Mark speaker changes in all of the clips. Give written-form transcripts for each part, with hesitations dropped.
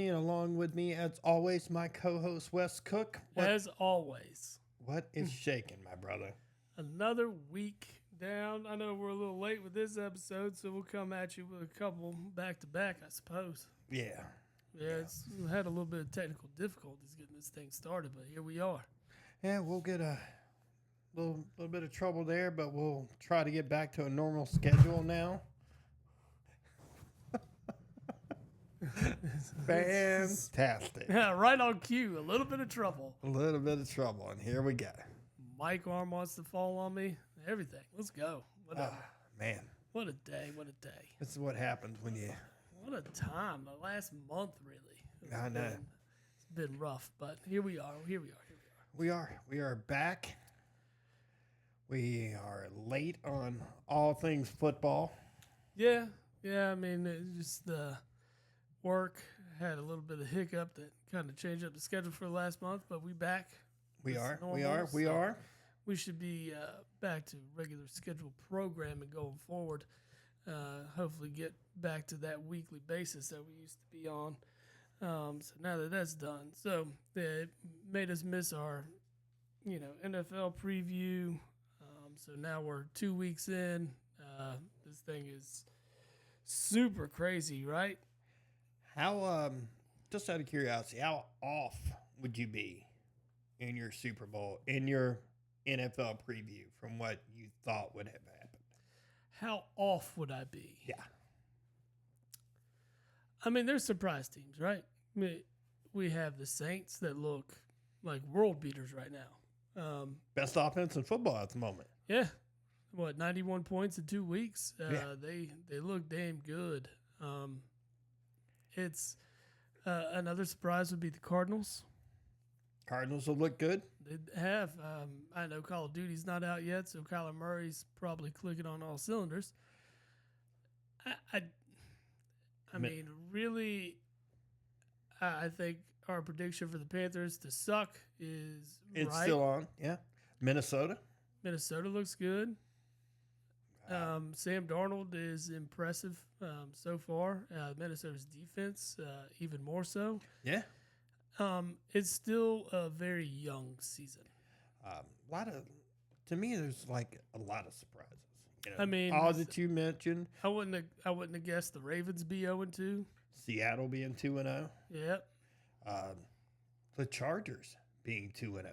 Speaker 1: me, and along with me, as always, my co-host Wes Cook.
Speaker 2: As always,
Speaker 1: What is shaking, my brother?
Speaker 2: another week down. I know we're a little late with this episode, so we'll come at you with a couple back to back, I suppose.
Speaker 1: Yeah.
Speaker 2: It's had a little bit of technical difficulties getting this thing started, but here we are.
Speaker 1: Yeah, we'll get a little bit of trouble there, but we'll try to get back to a normal schedule now. Fantastic.
Speaker 2: Yeah, right on cue. A little bit of trouble.
Speaker 1: A little bit of trouble, and here we go.
Speaker 2: Mike arm wants to fall on me. Everything. Let's go.
Speaker 1: Man,
Speaker 2: What a day. What a day.
Speaker 1: this is what happens when you...
Speaker 2: What a time. The last month, really.
Speaker 1: I know.
Speaker 2: It's been rough, but here we are. Here we are.
Speaker 1: We are back. We are late on all things football.
Speaker 2: Yeah. I mean, it's just the work had a little bit of hiccup that kind of changed up the schedule for the last month, but we back.
Speaker 1: We
Speaker 2: It's
Speaker 1: are.
Speaker 2: normal,
Speaker 1: We
Speaker 2: so
Speaker 1: are.
Speaker 2: We should be back to regular scheduled programming going forward. Hopefully get back to that weekly basis that we used to be on. So now that that's done, so it made us miss our, NFL preview. So now we're 2 weeks in. This thing is super crazy, right?
Speaker 1: How, just out of curiosity, how off would you be in your Super Bowl, in your NFL preview from what you thought would have happened?
Speaker 2: How off would I be?
Speaker 1: Yeah.
Speaker 2: I mean, there's surprise teams, right? We have the Saints that look like world beaters right now.
Speaker 1: Best offense in football at the moment.
Speaker 2: Yeah. 91 points in 2 weeks?
Speaker 1: Yeah.
Speaker 2: They look damn good. It's another surprise would be the Cardinals.
Speaker 1: Cardinals will look good.
Speaker 2: They have. I know Call of Duty's not out yet, so Kyler Murray's probably clicking on all cylinders. I mean, really, I think our prediction for the Panthers to suck is
Speaker 1: It's
Speaker 2: right.
Speaker 1: still on. Yeah. Minnesota.
Speaker 2: Minnesota looks good. Sam Darnold is impressive so far. Minnesota's defense, even more so.
Speaker 1: Yeah.
Speaker 2: It's still a very young season.
Speaker 1: To me, there's like a lot of surprises.
Speaker 2: I mean,
Speaker 1: all that you mentioned.
Speaker 2: I wouldn't have guessed the Ravens be 0-2.
Speaker 1: Seattle being 2-0.
Speaker 2: Yep.
Speaker 1: The Chargers being 2-0.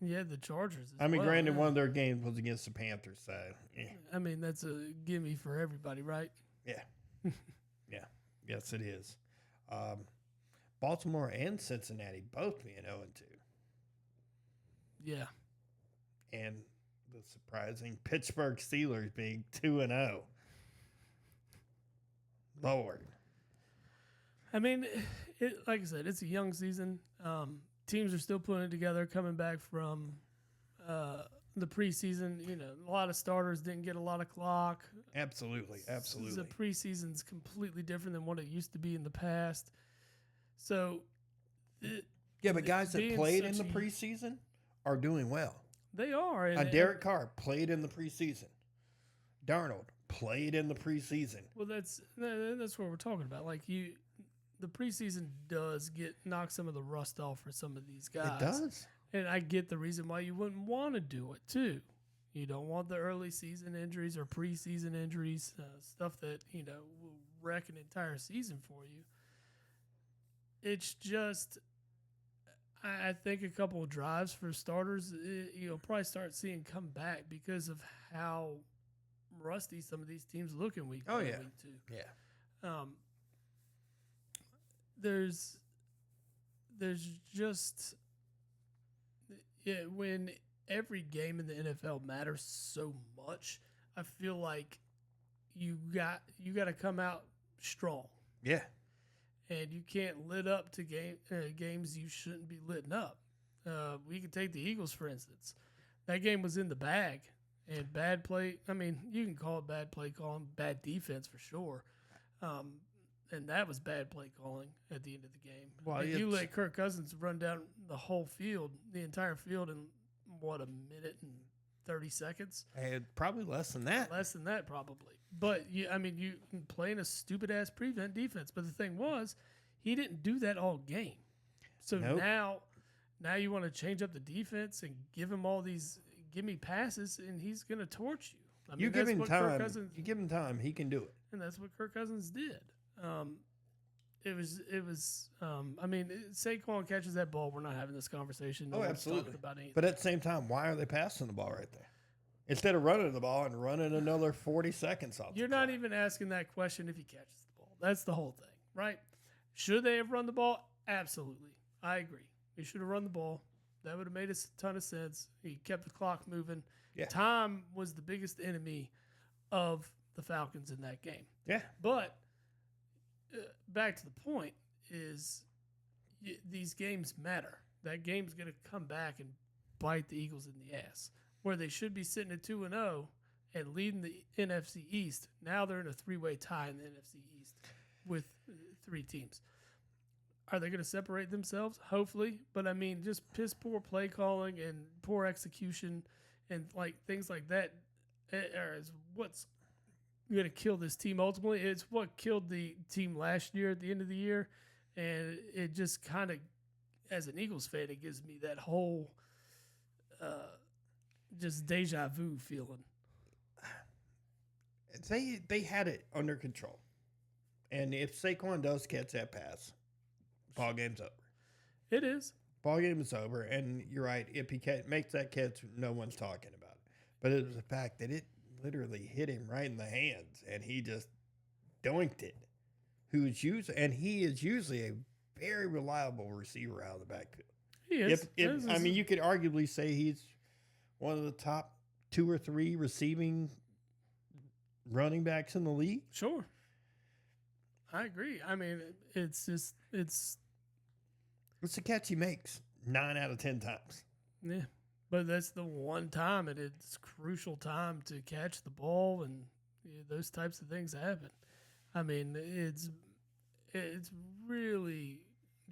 Speaker 2: Yeah, the Chargers.
Speaker 1: I mean,
Speaker 2: well,
Speaker 1: granted,
Speaker 2: yeah.
Speaker 1: one of their games was against the Panthers, so yeah.
Speaker 2: I mean, that's a gimme for everybody, right?
Speaker 1: Yeah. Yeah. Yes, it is. Baltimore and Cincinnati both being 0-2.
Speaker 2: Yeah.
Speaker 1: And the surprising Pittsburgh Steelers being 2-0. Lord.
Speaker 2: I mean, like I said, it's a young season. Teams are still putting it together, coming back from the preseason. A lot of starters didn't get a lot of clock.
Speaker 1: Absolutely.
Speaker 2: The preseason's completely different than what it used to be in the past. So,
Speaker 1: Yeah, but guys that
Speaker 2: being
Speaker 1: played in the
Speaker 2: such a-
Speaker 1: preseason are doing well.
Speaker 2: they are. And,
Speaker 1: Derek Carr played in the preseason. Darnold played in the preseason.
Speaker 2: Well, that's what we're talking about. Like the preseason does knock some of the rust off for some of these guys.
Speaker 1: It does.
Speaker 2: And I get the reason why you wouldn't want to do it too. You don't want the early season injuries or preseason injuries, stuff that will wreck an entire season for you. It's just, I think a couple of drives for starters, you'll probably start seeing come back because of how rusty some of these teams look in week 1 and week 2.
Speaker 1: Yeah.
Speaker 2: There's just when every game in the NFL matters so much, I feel like you got to come out strong.
Speaker 1: Yeah.
Speaker 2: And you can't lit up to games you shouldn't be litting up. We could take the Eagles, for instance. That game was in the bag. And bad play, I mean, you can call it bad play calling, bad defense for sure. And that was bad play calling at the end of the game.
Speaker 1: Well,
Speaker 2: you let Kirk Cousins run down the whole field, the entire field in, a minute and 30 seconds?
Speaker 1: Probably less than that.
Speaker 2: Less than that, probably. But, you playing a stupid-ass prevent defense. But the thing was, He didn't do that all game. So
Speaker 1: Nope.
Speaker 2: now you want to change up the defense and give him all these gimme passes, and he's going to torch you. I mean,
Speaker 1: You give
Speaker 2: that's
Speaker 1: him
Speaker 2: what Kirk
Speaker 1: time.
Speaker 2: Cousins,
Speaker 1: You give him time, he can do it.
Speaker 2: and that's what Kirk Cousins did. It was. I mean, Saquon catches that ball. We're not having this conversation. No one's
Speaker 1: absolutely.
Speaker 2: talking about anything.
Speaker 1: But at the same time, why are they passing the ball right there? Instead of running the ball and running another 40 seconds off.
Speaker 2: You're not even asking that question if he catches the ball. That's the whole thing, right? Should they have run the ball? Absolutely. I agree. He should have run the ball. That would have made a ton of sense. He kept the clock moving.
Speaker 1: Yeah.
Speaker 2: Time was the biggest enemy of the Falcons in that game.
Speaker 1: Yeah.
Speaker 2: But back to the point is these games matter. That game's going to come back and bite the Eagles in the ass. Where they should be sitting at 2-0 and leading the NFC East, now they're in a three-way tie in the NFC East with three teams. Are they going to separate themselves? Hopefully. But, I mean, just piss poor play calling and poor execution and, like, things like that is what's going to kill this team ultimately. It's what killed the team last year at the end of the year. And it just kind of, as an Eagles fan, it gives me that whole just deja vu feeling.
Speaker 1: They had it under control. And if Saquon does catch that pass, ball game's over.
Speaker 2: It is.
Speaker 1: Ball game is over. And you're right. If he makes that catch, no one's talking about it. But it was the fact that it literally hit him right in the hands, and he just doinked it. He is usually a very reliable receiver out of the backfield.
Speaker 2: He is.
Speaker 1: I mean, you could arguably say he's one of the top 2 or 3 receiving running backs in the league.
Speaker 2: Sure. I agree. I mean, it's
Speaker 1: the catch he makes 9 out of 10 times.
Speaker 2: Yeah. But that's the one time, and it's crucial time to catch the ball, and those types of things happen. I mean, it's really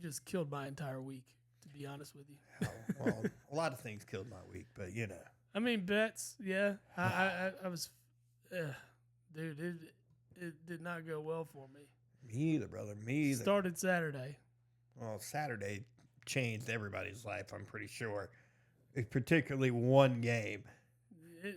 Speaker 2: just killed my entire week, to be honest with you.
Speaker 1: Well, a lot of things killed my week, but you know.
Speaker 2: I mean, bets, yeah. I was, dude, it did not go well for me.
Speaker 1: Me either, brother. Me either.
Speaker 2: Started Saturday.
Speaker 1: Well, Saturday changed everybody's life, I'm pretty sure. Particularly one game.
Speaker 2: It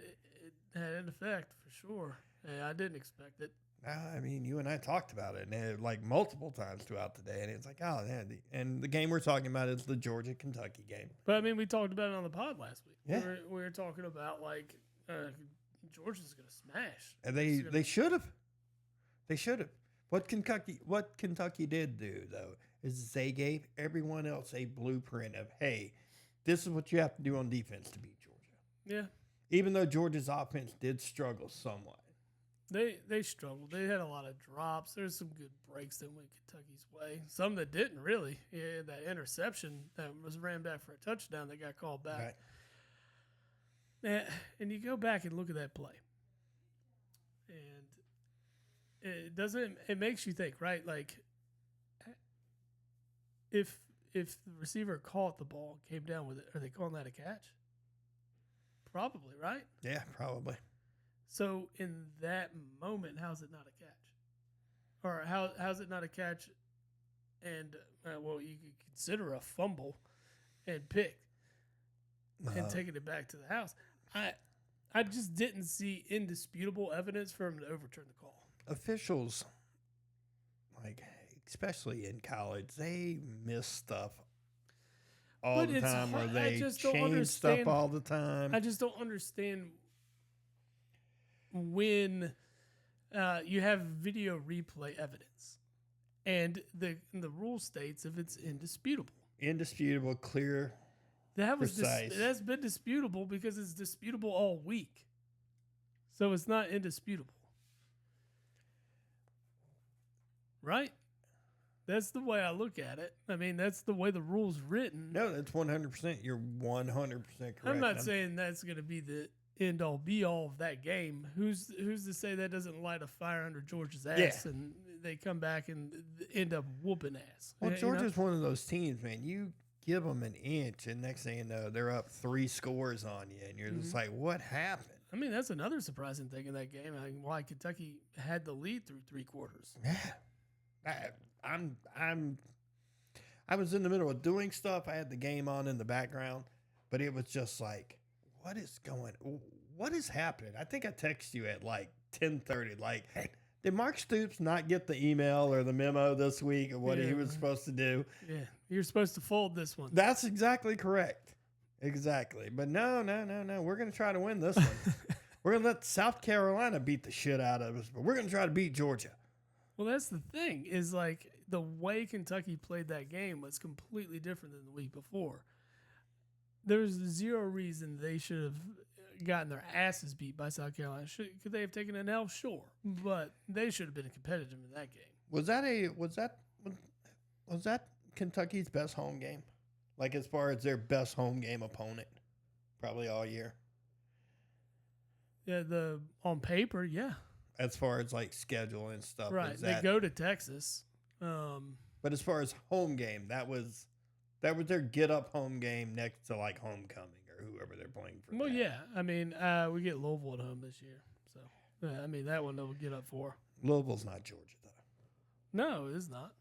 Speaker 2: had an effect, for sure. Yeah, I didn't expect it.
Speaker 1: I mean, you and I talked about it, and like multiple times throughout the day, and it's like, oh, yeah. And the game we're talking about is the Georgia-Kentucky game.
Speaker 2: But, I mean, we talked about it on the pod last week.
Speaker 1: Yeah.
Speaker 2: We were talking about, like, Georgia's going to smash.
Speaker 1: And they should have. They should have. What Kentucky did do, though, is they gave everyone else a blueprint of, hey, this is what you have to do on defense to beat Georgia.
Speaker 2: Yeah.
Speaker 1: Even though Georgia's offense did struggle somewhat.
Speaker 2: They struggled. They had a lot of drops. There's some good breaks that went Kentucky's way. Some that didn't really. Yeah, that interception that was ran back for a touchdown that got called back.
Speaker 1: Right.
Speaker 2: And you go back and look at that play. And it makes you think, right? Like, if the receiver caught the ball, came down with it, are they calling that a catch? Probably, right?
Speaker 1: Yeah, probably.
Speaker 2: So in that moment, how's it not a catch? Or how's it not a catch? And well, you could consider a fumble and pick and taking it back to the house. I just didn't see indisputable evidence for him to overturn the call.
Speaker 1: Officials, like especially in college, they miss stuff all the time, or they change stuff all the time.
Speaker 2: I just don't understand when you have video replay evidence, and the rule states if it's
Speaker 1: indisputable, clear, precise.
Speaker 2: That's been disputable because it's disputable all week, so it's not indisputable, right? That's the way I look at it. I mean, that's the way the rule's written.
Speaker 1: No, that's 100%. You're 100% correct.
Speaker 2: I'm not saying that's going to be the end all be all of that game. Who's to say that doesn't light a fire under Georgia's ass and they come back and end up whooping ass?
Speaker 1: Well, Georgia's one of those teams, man. You give them an inch, and next thing you know, they're up 3 scores on you, and you're just like, what happened?
Speaker 2: I mean, that's another surprising thing in that game. I mean, why Kentucky had the lead through 3 quarters.
Speaker 1: Yeah. I was in the middle of doing stuff. I had the game on in the background, but it was just like, what is happening? I think I texted you at like 10:30. Like, did Mark Stoops not get the email or the memo this week of what he was supposed to do?
Speaker 2: Yeah, you're supposed to fold this one.
Speaker 1: That's exactly correct. Exactly. But no. We're going to try to win this one. We're going to let South Carolina beat the shit out of us, but we're going to try to beat Georgia.
Speaker 2: Well, that's the thing, is like the way Kentucky played that game was completely different than the week before. There's zero reason they should have gotten their asses beat by South Carolina. Could they have taken an L? Sure, but they should have been competitive in that game.
Speaker 1: Was that Kentucky's best home game? Like, as far as their best home game opponent, probably all year.
Speaker 2: Yeah, on paper, yeah.
Speaker 1: As far as like schedule and stuff,
Speaker 2: right? They go to Texas,
Speaker 1: but as far as home game, that was their get up home game next to like homecoming or whoever they're playing for.
Speaker 2: Well, yeah, I mean, we get Louisville at home this year, so yeah, I mean that one they'll get up for.
Speaker 1: Louisville's not Georgia though.
Speaker 2: No, it is not.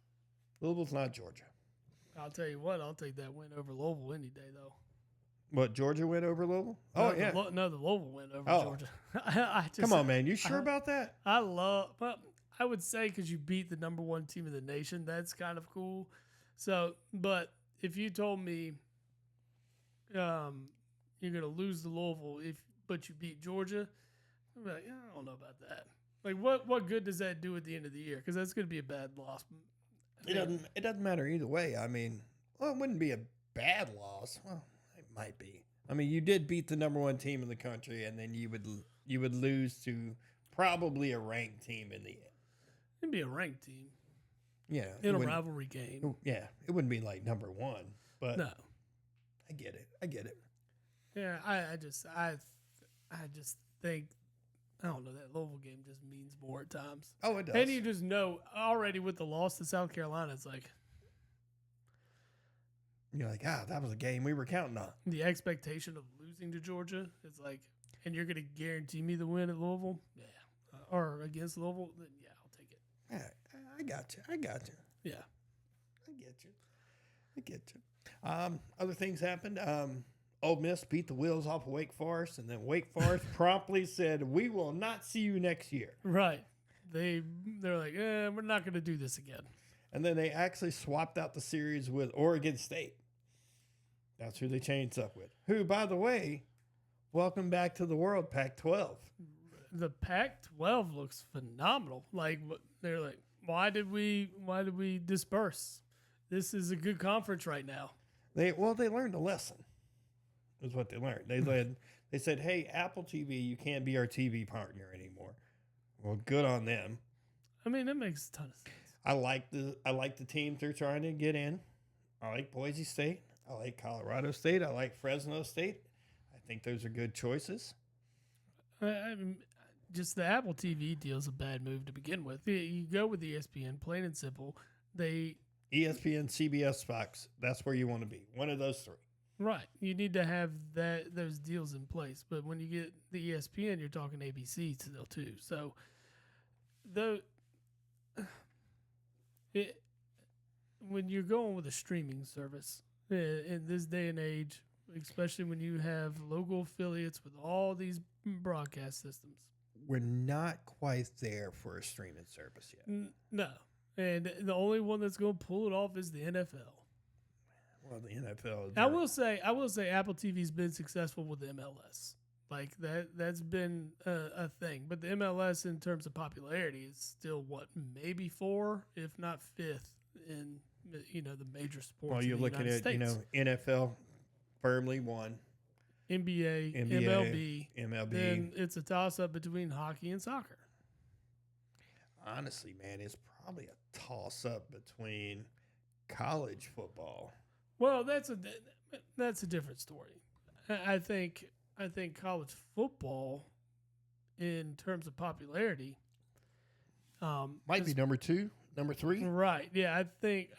Speaker 1: Louisville's not Georgia.
Speaker 2: I'll tell you what, I'll take that win over Louisville any day though.
Speaker 1: What, Georgia win over Louisville? Oh, yeah.
Speaker 2: The Louisville win over Georgia.
Speaker 1: Come on, man. You sure about that?
Speaker 2: Well, I would say because you beat the number one team in the nation, that's kind of cool. So, but if you told me you're going to lose to Louisville but you beat Georgia, I'd be like, yeah, I don't know about that. Like, what good does that do at the end of the year? Because that's going to be a bad loss.
Speaker 1: It doesn't matter either way. I mean, well, it wouldn't be a bad loss. Well, might be. I mean, you did beat the number one team in the country, and then you would lose to probably a ranked team in the end.
Speaker 2: It'd be a ranked team.
Speaker 1: Yeah.
Speaker 2: In a rivalry game.
Speaker 1: Yeah. It wouldn't be like number one, but
Speaker 2: no.
Speaker 1: I get it.
Speaker 2: Yeah, I just think, I don't know, that Louisville game just means more at times.
Speaker 1: Oh, it does.
Speaker 2: And you just know already with the loss to South Carolina, it's like,
Speaker 1: you're like, that was a game we were counting on.
Speaker 2: The expectation of losing to Georgia is like, and you're going to guarantee me the win at Louisville? Yeah. Or against Louisville? Then yeah, I'll take it.
Speaker 1: Yeah, I got you.
Speaker 2: Yeah.
Speaker 1: I get you. Other things happened. Ole Miss beat the wheels off of Wake Forest, and then Wake Forest promptly said, we will not see you next year.
Speaker 2: Right. They're like, we're not going to do this again.
Speaker 1: And then they actually swapped out the series with Oregon State. That's who they changed up with. Who, by the way, welcome back to the world, Pac-12.
Speaker 2: The Pac-12 looks phenomenal. Like, they're like, why did we disperse? This is a good conference right now.
Speaker 1: They learned a lesson. Is what they learned. They said, hey, Apple TV, you can't be our TV partner anymore. Well, good on them.
Speaker 2: I mean, that makes a ton of sense.
Speaker 1: I like the teams they're trying to get in. I like Boise State. I like Colorado State. I like Fresno State. I think those are good choices.
Speaker 2: Just the Apple TV deal is a bad move to begin with. You go with ESPN, plain and simple.
Speaker 1: ESPN, CBS, Fox. That's where you want to be. One of those three.
Speaker 2: Right. You need to have those deals in place. But when you get the ESPN, you're talking ABC still too. So when you're going with a streaming service in this day and age, especially when you have local affiliates with all these broadcast systems,
Speaker 1: we're not quite there for a streaming service yet.
Speaker 2: No, and the only one that's going to pull it off is the NFL.
Speaker 1: Well, the NFL.
Speaker 2: I will say, Apple TV's been successful with the MLS. Like that's been a thing. But the MLS, in terms of popularity, is still maybe 4th, if not 5th, in the major sports.
Speaker 1: Well, you're looking at NFL firmly 1,
Speaker 2: NBA, MLB. Then it's a toss up between hockey and soccer.
Speaker 1: Honestly, man, it's probably a toss up between college football.
Speaker 2: Well, that's a different story. I think college football, in terms of popularity,
Speaker 1: might be number 2, number 3.
Speaker 2: Right. Yeah, I think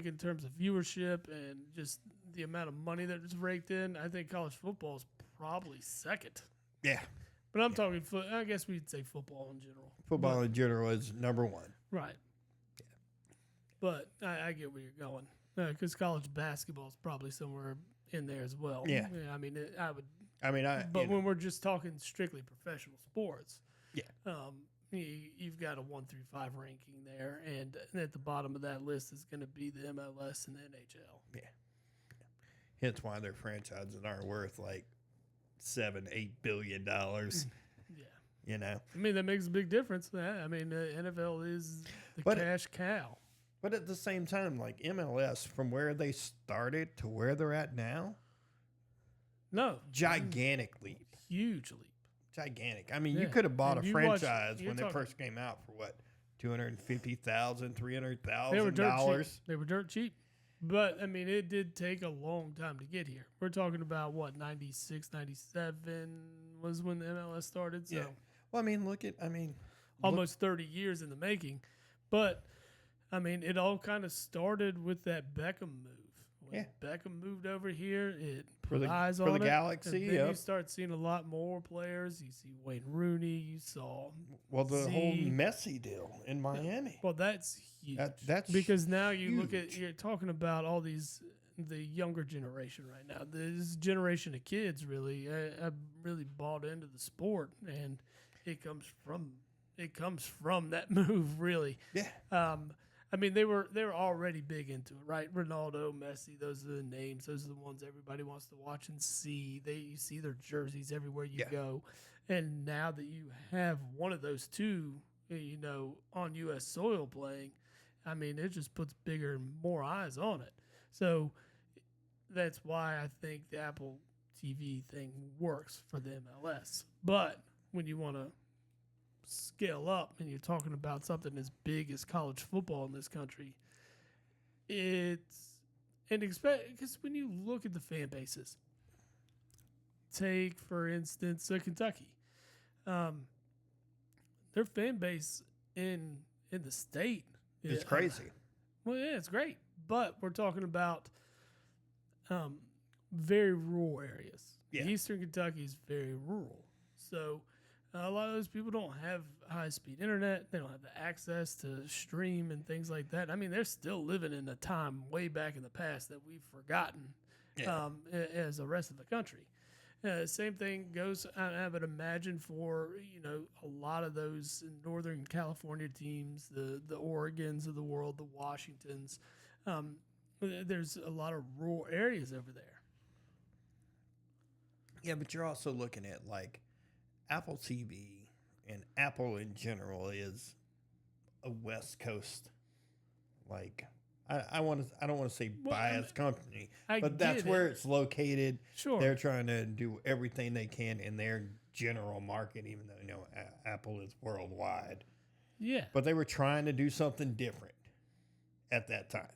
Speaker 2: in terms of viewership and just the amount of money that's raked in, I think college football is probably second.
Speaker 1: Yeah.
Speaker 2: But I'm talking I guess we'd say football in general.
Speaker 1: Football in general is number 1.
Speaker 2: Right. but I get where you're going because college basketball is probably somewhere in there as well.
Speaker 1: Yeah.
Speaker 2: I mean, I would.
Speaker 1: I mean,
Speaker 2: But when we're just talking strictly professional sports,
Speaker 1: Yeah.
Speaker 2: You've got a 1 through 5 ranking there, and at the bottom of that list is going to be the MLS and the NHL.
Speaker 1: Yeah. Hence why their franchises aren't worth like $7-8 billion.
Speaker 2: Yeah.
Speaker 1: You know,
Speaker 2: I mean, that makes a big difference. I mean, the NFL is the cash cow.
Speaker 1: But at the same time, like MLS, from where they started to where they're at now,
Speaker 2: no,
Speaker 1: gigantic leap.
Speaker 2: Huge leap.
Speaker 1: Gigantic. I mean, you could have bought a franchise when they first came out for what, $250,000, $300,000.
Speaker 2: They were dirt cheap. But, I mean, it did take a long time to get here. We're talking about, 96, 97 was when the MLS started. So,
Speaker 1: yeah. Well,
Speaker 2: almost 30 years in the making. But, I mean, it all kind of started with that Beckham move. When Beckham moved over here, it put eyes on it.
Speaker 1: For the Galaxy,
Speaker 2: and then you start seeing a lot more players. You see Wayne Rooney. You saw
Speaker 1: the whole Messi deal in Miami.
Speaker 2: Well, that's huge.
Speaker 1: That's
Speaker 2: because now you
Speaker 1: huge.
Speaker 2: look at, you're talking about all these, the younger generation right now. This generation of kids really have really bought into the sport, and it comes from that move, really.
Speaker 1: Yeah.
Speaker 2: I mean, they were already big into it, right? Ronaldo, Messi, those are the names. Those are the ones everybody wants to watch and see. You see their jerseys everywhere you go. And now that you have one of those two, on U.S. soil playing, I mean, it just puts bigger and more eyes on it. So that's why I think the Apple TV thing works for the MLS. But when you want to scale up and you're talking about something as big as college football in this country, because when you look at the fan bases, take for instance Kentucky, their fan base in the state
Speaker 1: is crazy.
Speaker 2: Well, yeah, it's great, but we're talking about very rural areas.
Speaker 1: Yeah.
Speaker 2: Eastern Kentucky is very rural, so a lot of those people don't have high-speed internet. They don't have the access to stream and things like that. I mean, they're still living in a time way back in the past that we've forgotten as the rest of the country. Same thing goes, I would imagine, for a lot of those Northern California teams, the Oregons of the world, the Washingtons. There's a lot of rural areas over there.
Speaker 1: Yeah, but you're also looking at like Apple TV and Apple in general is a West Coast, like I don't want to say biased company, but that's where it's located.
Speaker 2: Sure,
Speaker 1: they're trying to do everything they can in their general market, even though Apple is worldwide.
Speaker 2: Yeah,
Speaker 1: but they were trying to do something different at that time,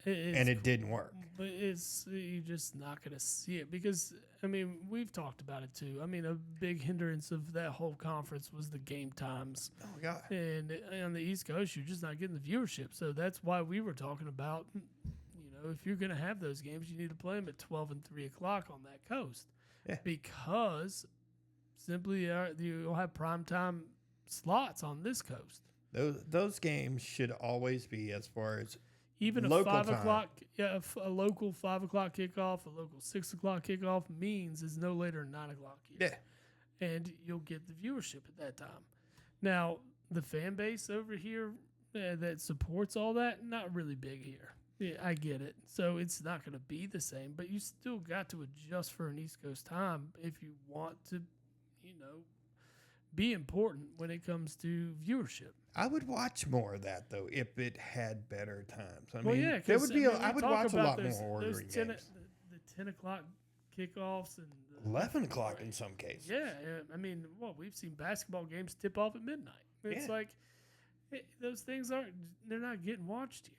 Speaker 1: and it didn't work.
Speaker 2: But you're just not going to see it because, I mean, we've talked about it too. I mean, a big hindrance of that whole conference was the game times.
Speaker 1: Oh, God.
Speaker 2: And on the East Coast, you're just not getting the viewership. So that's why we were talking about, if you're going to have those games, you need to play them at 12 and 3 o'clock on that coast.
Speaker 1: Yeah.
Speaker 2: Because simply you'll have primetime slots on this coast.
Speaker 1: Those games should always be, as far as
Speaker 2: even a
Speaker 1: local
Speaker 2: 5
Speaker 1: time.
Speaker 2: o'clock, a local 5 o'clock kickoff, a local 6 o'clock kickoff means is no later than 9 o'clock here.
Speaker 1: Yeah.
Speaker 2: And you'll get the viewership at that time. Now, the fan base over here that supports all that, not really big here. Yeah, I get it. So it's not going to be the same, but you still got to adjust for an East Coast time if you want to, be important when it comes to viewership.
Speaker 1: I would watch more of that though if it had better times. I
Speaker 2: there would be.
Speaker 1: I would watch a lot more ordering games.
Speaker 2: The 10 o'clock kickoffs and
Speaker 1: 11 o'clock in some cases.
Speaker 2: Yeah, I mean, we've seen basketball games tip off at midnight. It's like those things they're not getting watched here.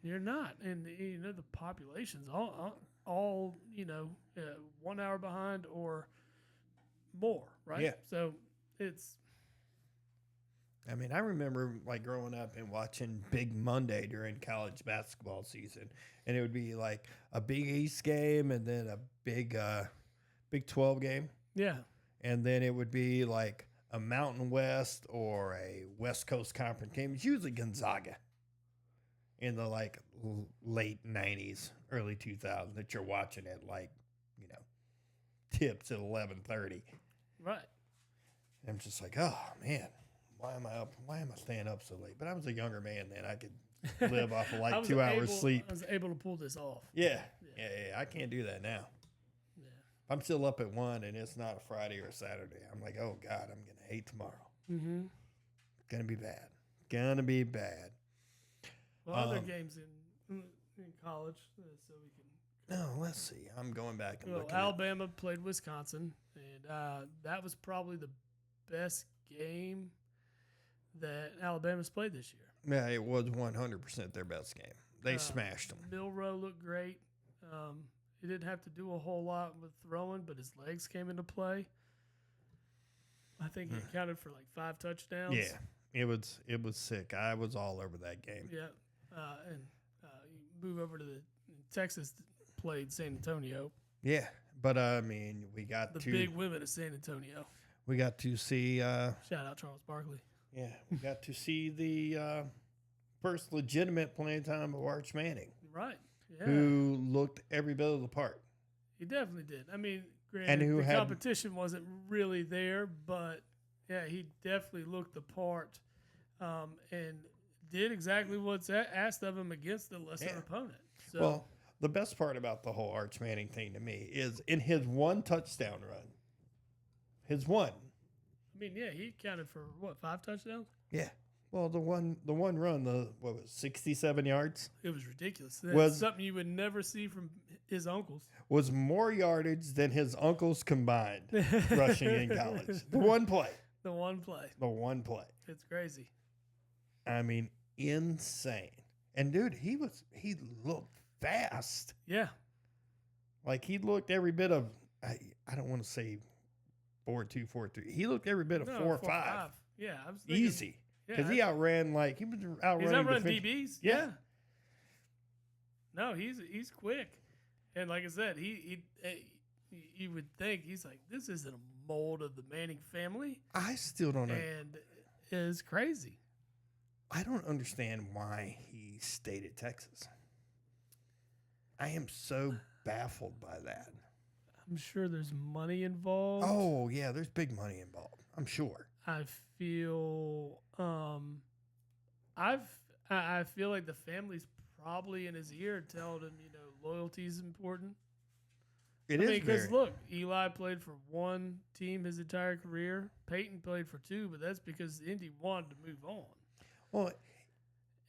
Speaker 2: They're not, and the population's all 1 hour behind or more, right?
Speaker 1: Yeah.
Speaker 2: So it's.
Speaker 1: I mean, I remember like growing up and watching Big Monday during college basketball season, and it would be like a Big East game and then a Big 12 game.
Speaker 2: Yeah.
Speaker 1: And then it would be like a Mountain West or a West Coast Conference game. It's usually Gonzaga in the like late 90s, early 2000s that you're watching it like, you know, tips at 11:30.
Speaker 2: Right.
Speaker 1: And I'm just like, oh man, why am I up? Why am I staying up so late? But I was a younger man then. I could live off of
Speaker 2: I
Speaker 1: like
Speaker 2: was
Speaker 1: 2 hours
Speaker 2: able-
Speaker 1: sleep.
Speaker 2: I was able to pull this off.
Speaker 1: Yeah. I can't do that now.
Speaker 2: Yeah.
Speaker 1: If I'm still up at 1 and it's not a Friday or a Saturday, I'm like, oh God, I'm going to hate tomorrow.
Speaker 2: Mm-hmm.
Speaker 1: It's going to be bad. Going to be bad.
Speaker 2: Well, other games in college, so we can.
Speaker 1: No, let's see. I'm going back and
Speaker 2: Well,
Speaker 1: looking.
Speaker 2: Alabama played Wisconsin, and that was probably the best game that Alabama's played this year.
Speaker 1: Yeah, it was 100% their best game. They smashed them.
Speaker 2: Milroe looked great. He didn't have to do a whole lot with throwing, but his legs came into play. I think he accounted for like 5 touchdowns.
Speaker 1: Yeah, it was sick. I was all over that game.
Speaker 2: Yeah, and you move over to Texas played San Antonio.
Speaker 1: Yeah, but I mean, we got
Speaker 2: The big women of San Antonio.
Speaker 1: we got to see.
Speaker 2: Shout out Charles Barkley.
Speaker 1: Yeah, we got to see the first legitimate playing time of Arch Manning,
Speaker 2: Right. Yeah.
Speaker 1: who looked every bit of the part.
Speaker 2: He definitely did. I mean, granted,
Speaker 1: And who
Speaker 2: the
Speaker 1: had-
Speaker 2: competition wasn't really there, but yeah, he definitely looked the part and did exactly what's asked of him against the lesser
Speaker 1: Yeah.
Speaker 2: opponent. So,
Speaker 1: Well, the best part about the whole Arch Manning thing to me is in his one touchdown run, his one.
Speaker 2: I mean, yeah, he accounted for what, 5 touchdowns?
Speaker 1: Yeah. Well, the one run, what was 67 yards,
Speaker 2: It was ridiculous. That's
Speaker 1: Was-
Speaker 2: something you would never see from his uncles.
Speaker 1: was more yardage than his uncles combined rushing in college. The one play.
Speaker 2: The one play.
Speaker 1: The one play.
Speaker 2: It's crazy.
Speaker 1: I mean, insane. And dude, he looked fast.
Speaker 2: Yeah.
Speaker 1: Like he looked every bit of I don't want to say 4.2, 4.3. He looked every bit of
Speaker 2: No,
Speaker 1: 4.5.
Speaker 2: Yeah, I was thinking,
Speaker 1: Easy.
Speaker 2: Yeah,
Speaker 1: Because he outran he was
Speaker 2: he's
Speaker 1: outrunning
Speaker 2: outrun
Speaker 1: defense-
Speaker 2: DBs.
Speaker 1: Yeah.
Speaker 2: Yeah. No, he's quick, and like I said, he you would think he's like, this isn't a mold of the Manning family,
Speaker 1: I still don't know.
Speaker 2: and it's crazy.
Speaker 1: I don't understand why he stayed at Texas. I am so baffled by that.
Speaker 2: I'm sure there's money involved.
Speaker 1: Oh yeah, there's big money involved. I'm sure.
Speaker 2: I feel I feel like the family's probably in his ear telling him, loyalty is important.
Speaker 1: It is
Speaker 2: because
Speaker 1: very.
Speaker 2: look, Eli played for one team his entire career. Peyton played for 2, but that's because Indy wanted to move on.
Speaker 1: Well,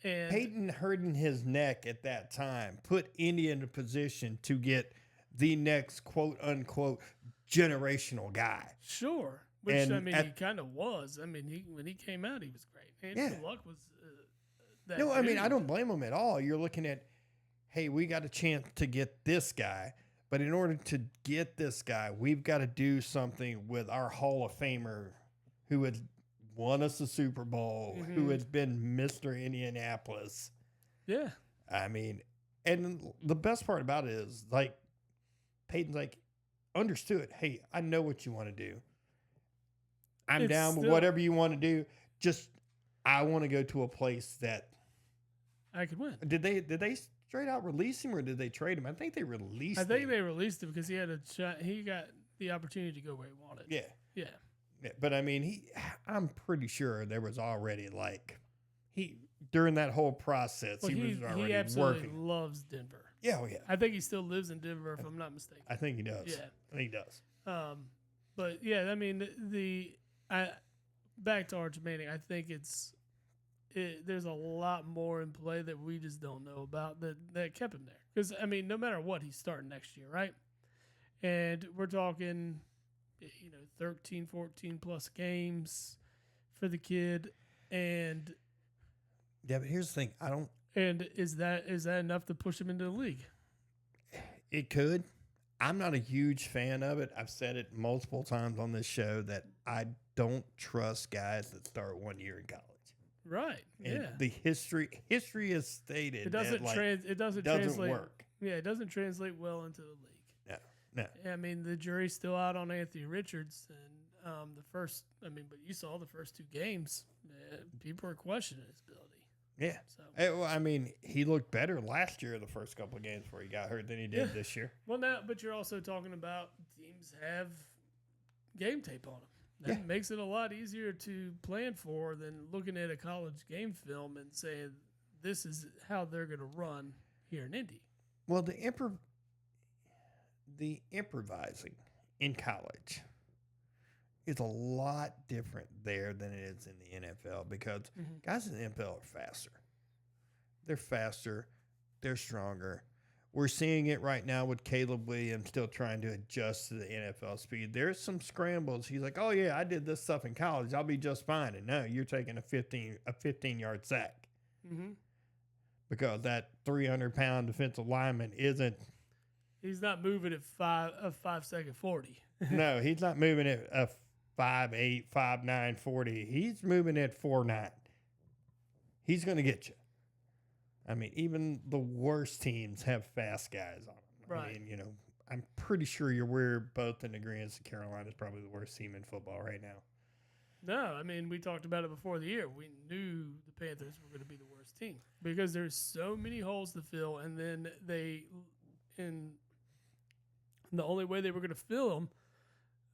Speaker 2: And
Speaker 1: Peyton hurting his neck at that time put Indy in a position to get the next quote unquote generational guy.
Speaker 2: sure, which
Speaker 1: And
Speaker 2: I mean,
Speaker 1: at-
Speaker 2: he kind of was. I mean, when he came out, he was great. Andrew
Speaker 1: Yeah.
Speaker 2: Luck was that.
Speaker 1: No, I mean,
Speaker 2: dude.
Speaker 1: I don't blame him at all. You're looking at, hey, we got a chance to get this guy, but in order to get this guy, we've got to do something with our Hall of Famer who has won us a Super Bowl, who
Speaker 2: Mhm.
Speaker 1: has been Mr. Indianapolis.
Speaker 2: Yeah,
Speaker 1: I mean, and the best part about it is like Peyton's like understood. Hey, I know what you want to do. I'm
Speaker 2: It's
Speaker 1: down with
Speaker 2: still-
Speaker 1: whatever you want to do. Just I want to go to a place that
Speaker 2: I could win.
Speaker 1: did they straight out release him or did they trade him? I think they released
Speaker 2: I think
Speaker 1: him.
Speaker 2: they released him because he had a shot. He got the opportunity to go where he wanted.
Speaker 1: Yeah.
Speaker 2: Yeah.
Speaker 1: Yeah, but I mean, I'm pretty sure there was already like during that whole process
Speaker 2: Well,
Speaker 1: he was
Speaker 2: he
Speaker 1: already
Speaker 2: absolutely
Speaker 1: working.
Speaker 2: loves Denver.
Speaker 1: Yeah, oh yeah.
Speaker 2: I think he still lives in Denver, if I'm not mistaken.
Speaker 1: I think he does.
Speaker 2: Yeah.
Speaker 1: I think he does.
Speaker 2: But yeah, I mean back to Arch Manning. I think there's a lot more in play that we just don't know about that kept him there. Because I mean, no matter what, he's starting next year, right? And we're talking, 13, 14 plus games for the kid, and
Speaker 1: Yeah, but here's the thing.
Speaker 2: is that enough to push him into the league?
Speaker 1: It could. I'm not a huge fan of it. I've said it multiple times on this show that I don't trust guys that start 1 year in college.
Speaker 2: Right.
Speaker 1: And
Speaker 2: Yeah.
Speaker 1: the history has stated
Speaker 2: It doesn't
Speaker 1: that
Speaker 2: doesn't
Speaker 1: doesn't
Speaker 2: translate.
Speaker 1: work.
Speaker 2: Yeah, it doesn't translate well into the league.
Speaker 1: No.
Speaker 2: I mean, the jury's still out on Anthony Richards, and but you saw the first 2 games. People are questioning his ability.
Speaker 1: Yeah.
Speaker 2: So
Speaker 1: Well, I mean, he looked better last year the first couple of games before he got hurt than he did this year.
Speaker 2: well, now, but you're also talking about teams have game tape on them. That makes it a lot easier to plan for than looking at a college game film and saying this is how they're going to run here in Indy.
Speaker 1: Well, the improvising in college is a lot different there than it is in the NFL because guys in the NFL are faster. They're faster. They're stronger. We're seeing it right now with Caleb Williams still trying to adjust to the NFL speed. There's some scrambles. He's like, oh, yeah, I did this stuff in college. I'll be just fine. And no, you're taking a 15-yard sack because that 300-pound defensive lineman isn't.
Speaker 2: He's not moving at 5-second 40.
Speaker 1: No, he's not moving at a 5'8", 5'9", 40. He's moving at 4'9". He's going to get you. I mean, even the worst teams have fast guys on them.
Speaker 2: Right.
Speaker 1: I mean, you know, I'm pretty sure we're both in agreement that Carolina is probably the worst team in football right now.
Speaker 2: No, I mean, we talked about it before the year. We knew the Panthers were going to be the worst team because there's so many holes to fill, and then and the only way they were going to fill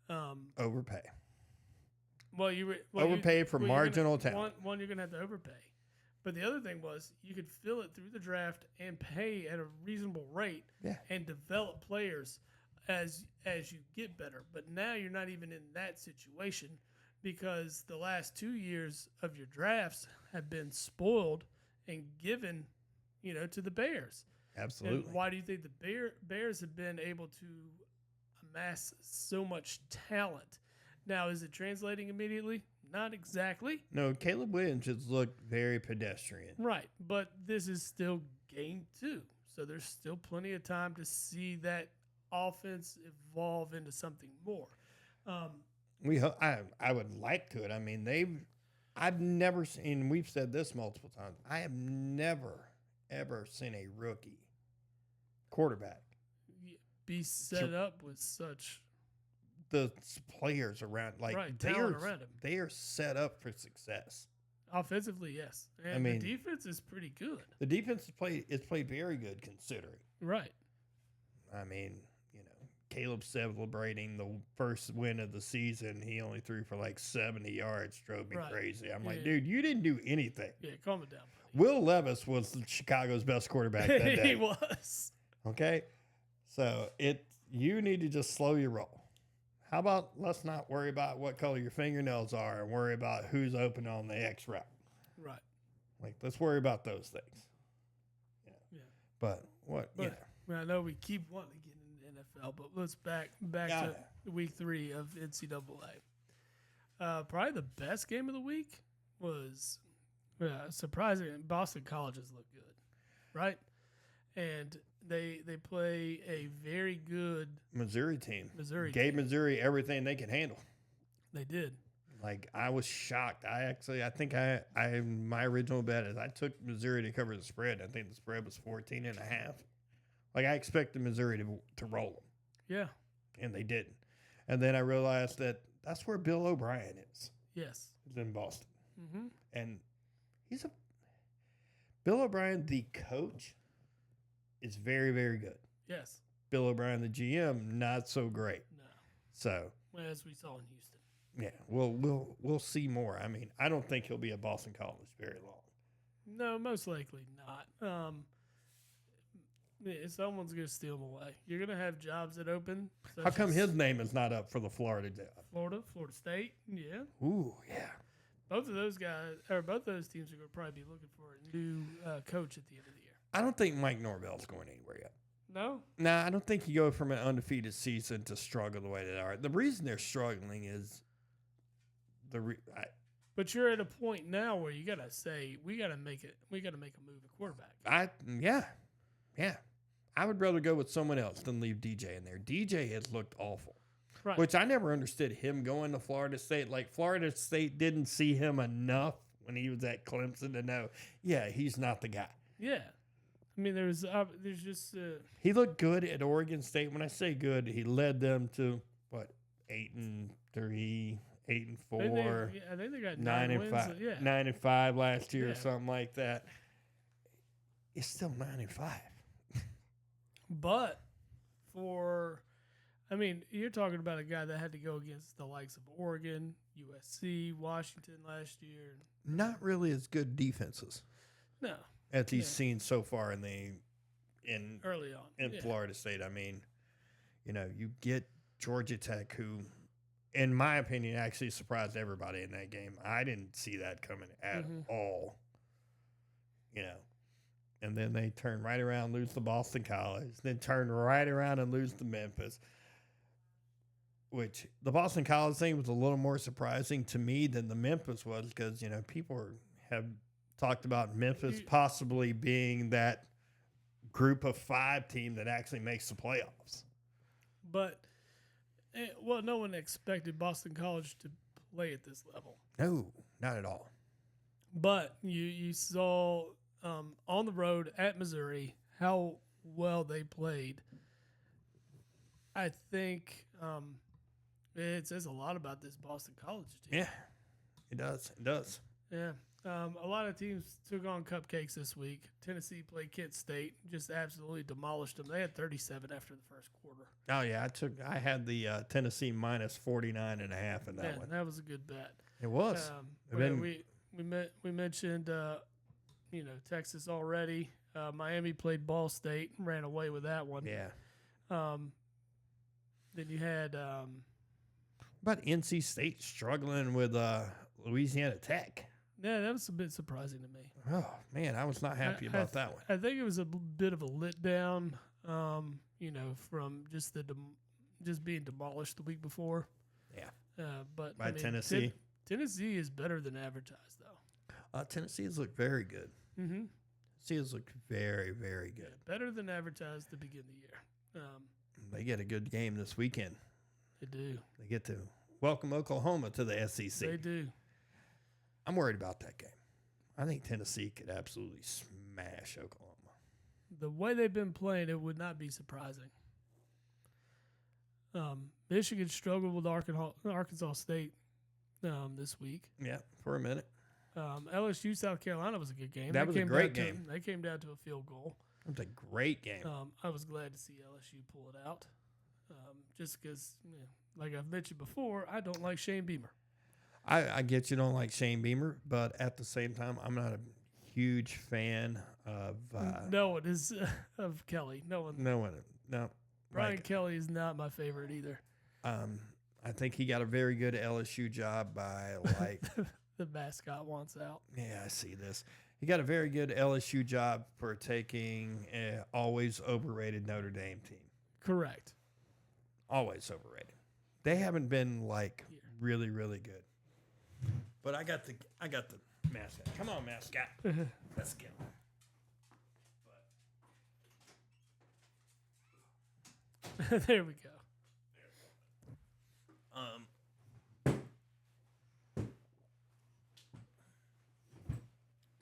Speaker 2: them,
Speaker 1: Overpay.
Speaker 2: Overpay
Speaker 1: for marginal talent.
Speaker 2: One, you're going to have to overpay. But the other thing was you could fill it through the draft and pay at a reasonable rate and develop players as you get better. But now you're not even in that situation because the last 2 years of your drafts have been spoiled and given, to the Bears.
Speaker 1: Absolutely.
Speaker 2: And why do you think the Bears have been able to amass so much talent? Now, is it translating immediately? Not exactly.
Speaker 1: No, Caleb Williams just looked very pedestrian.
Speaker 2: Right, but this is still game 2, so there's still plenty of time to see that offense evolve into something more.
Speaker 1: I would like to it. I mean, I've never seen. We've said this multiple times. I have never ever seen a rookie quarterback
Speaker 2: be set up with such
Speaker 1: the players around, like
Speaker 2: talent around him.
Speaker 1: They are set up for success.
Speaker 2: Offensively, yes, and the defense is pretty good.
Speaker 1: The defense is played very good considering.
Speaker 2: Right.
Speaker 1: I mean, Caleb celebrating the first win of the season. He only threw for like 70 yards. Drove me crazy. I'm like, dude, you didn't do anything.
Speaker 2: Yeah, calm it down.
Speaker 1: Will Levis was Chicago's best quarterback that day.
Speaker 2: He was.
Speaker 1: Okay, so you need to just slow your roll. How about let's not worry about what color your fingernails are and worry about who's open on the X route.
Speaker 2: Right.
Speaker 1: Like, let's worry about those things. Yeah. But
Speaker 2: I know we keep wanting to get into the NFL, but let's back to week 3 of NCAA. Probably the best game of the week was surprising. Boston Colleges look good, right? And they play a very good
Speaker 1: Missouri team. Gave Missouri everything they could handle.
Speaker 2: They did.
Speaker 1: Like, I was shocked. I think my original bet is I took Missouri to cover the spread. I think the spread was 14.5. Like, I expected Missouri to roll them.
Speaker 2: Yeah.
Speaker 1: And they didn't. And then I realized that's where Bill O'Brien is.
Speaker 2: Yes.
Speaker 1: He's in Boston.
Speaker 2: Mm-hmm.
Speaker 1: And Bill O'Brien, the coach, is very, very good.
Speaker 2: Yes.
Speaker 1: Bill O'Brien, the GM, not so great.
Speaker 2: No.
Speaker 1: So,
Speaker 2: as we saw in Houston.
Speaker 1: Yeah, we'll see more. I mean, I don't think he'll be at Boston College very long.
Speaker 2: No, most likely not. Someone's going to steal him away. You're going to have jobs that open.
Speaker 1: How come his name is not up for the Florida job?
Speaker 2: Florida State, yeah.
Speaker 1: Ooh, yeah.
Speaker 2: Both of those teams are going to probably be looking for a new coach at the end of the year.
Speaker 1: I don't think Mike Norvell's going anywhere yet.
Speaker 2: No?
Speaker 1: No, I don't think you go from an undefeated season to struggle the way they are. The reason they're struggling is
Speaker 2: but you're at a point now where you got to say, we got to make a move at quarterback.
Speaker 1: Yeah. I would rather go with someone else than leave DJ in there. DJ has looked awful.
Speaker 2: Right.
Speaker 1: Which I never understood him going to Florida State. Like, Florida State didn't see him enough when he was at Clemson to know, he's not the guy.
Speaker 2: Yeah. I mean, there's just...
Speaker 1: He looked good at Oregon State. When I say good, he led them to, 8-3, 8-4,
Speaker 2: I think they got
Speaker 1: 9-5,
Speaker 2: wins. Yeah.
Speaker 1: 9-5 last year or
Speaker 2: Yeah.
Speaker 1: something like that. It's still 9-5.
Speaker 2: But you're talking about a guy that had to go against the likes of Oregon, USC, Washington last year.
Speaker 1: Not really as good defenses
Speaker 2: No,
Speaker 1: as he's
Speaker 2: Yeah.
Speaker 1: seen so far in
Speaker 2: early on.
Speaker 1: in
Speaker 2: Yeah.
Speaker 1: Florida State. I mean, you get Georgia Tech, who, in my opinion, actually surprised everybody in that game. I didn't see that coming at all. And then they turn right around, lose to Boston College, then turn right around and lose to Memphis. Which the Boston College thing was a little more surprising to me than the Memphis was, because people have talked about Memphis possibly being that group of 5 team that actually makes the playoffs.
Speaker 2: But no one expected Boston College to play at this level.
Speaker 1: No, not at all.
Speaker 2: But you saw on the road at Missouri how well they played. I think it says a lot about this Boston College team.
Speaker 1: Yeah, it does. It does.
Speaker 2: Yeah. A lot of teams took on cupcakes this week. Tennessee played Kent State, just absolutely demolished them. They had 37 after the first quarter.
Speaker 1: Oh yeah, I had the Tennessee minus 49.5 in that one.
Speaker 2: That was a good bet.
Speaker 1: It was.
Speaker 2: We mentioned Texas already. Miami played Ball State and ran away with that one.
Speaker 1: Yeah.
Speaker 2: Then you had
Speaker 1: but NC State struggling with Louisiana Tech.
Speaker 2: Yeah, that was a bit surprising to me.
Speaker 1: Oh man, I was not happy about that one.
Speaker 2: I think it was a bit of a letdown, from just being demolished the week before.
Speaker 1: Yeah.
Speaker 2: But
Speaker 1: by Tennessee.
Speaker 2: Tennessee is better than advertised, though.
Speaker 1: Tennessee has looked very good.
Speaker 2: Mm-hmm.
Speaker 1: Tennessee has looked very, very good.
Speaker 2: Yeah, better than advertised to begin the year.
Speaker 1: They get a good game this weekend.
Speaker 2: They do.
Speaker 1: They get to welcome Oklahoma to the SEC.
Speaker 2: They do.
Speaker 1: I'm worried about that game. I think Tennessee could absolutely smash Oklahoma.
Speaker 2: The way they've been playing, it would not be surprising. Michigan struggled with Arkansas State this week.
Speaker 1: Yeah, for a minute.
Speaker 2: LSU, South Carolina was a good game.
Speaker 1: That was a great game.
Speaker 2: They came down to a field goal.
Speaker 1: It was a great game.
Speaker 2: I was glad to see LSU pull it out. Just because, like I've mentioned before, I don't like Shane Beamer.
Speaker 1: I get you don't like Shane Beamer, but at the same time, I'm not a huge fan of.
Speaker 2: No one is of Kelly. No one.
Speaker 1: No.
Speaker 2: Brian Kelly is not my favorite either.
Speaker 1: I think he got a very good LSU job by
Speaker 2: the mascot wants out.
Speaker 1: Yeah, I see this. He got a very good LSU job for taking an always overrated Notre Dame team.
Speaker 2: Correct.
Speaker 1: Always overrated. They haven't been really, really good. But I got the mascot. Come on, mascot. Let's go.
Speaker 2: There we go.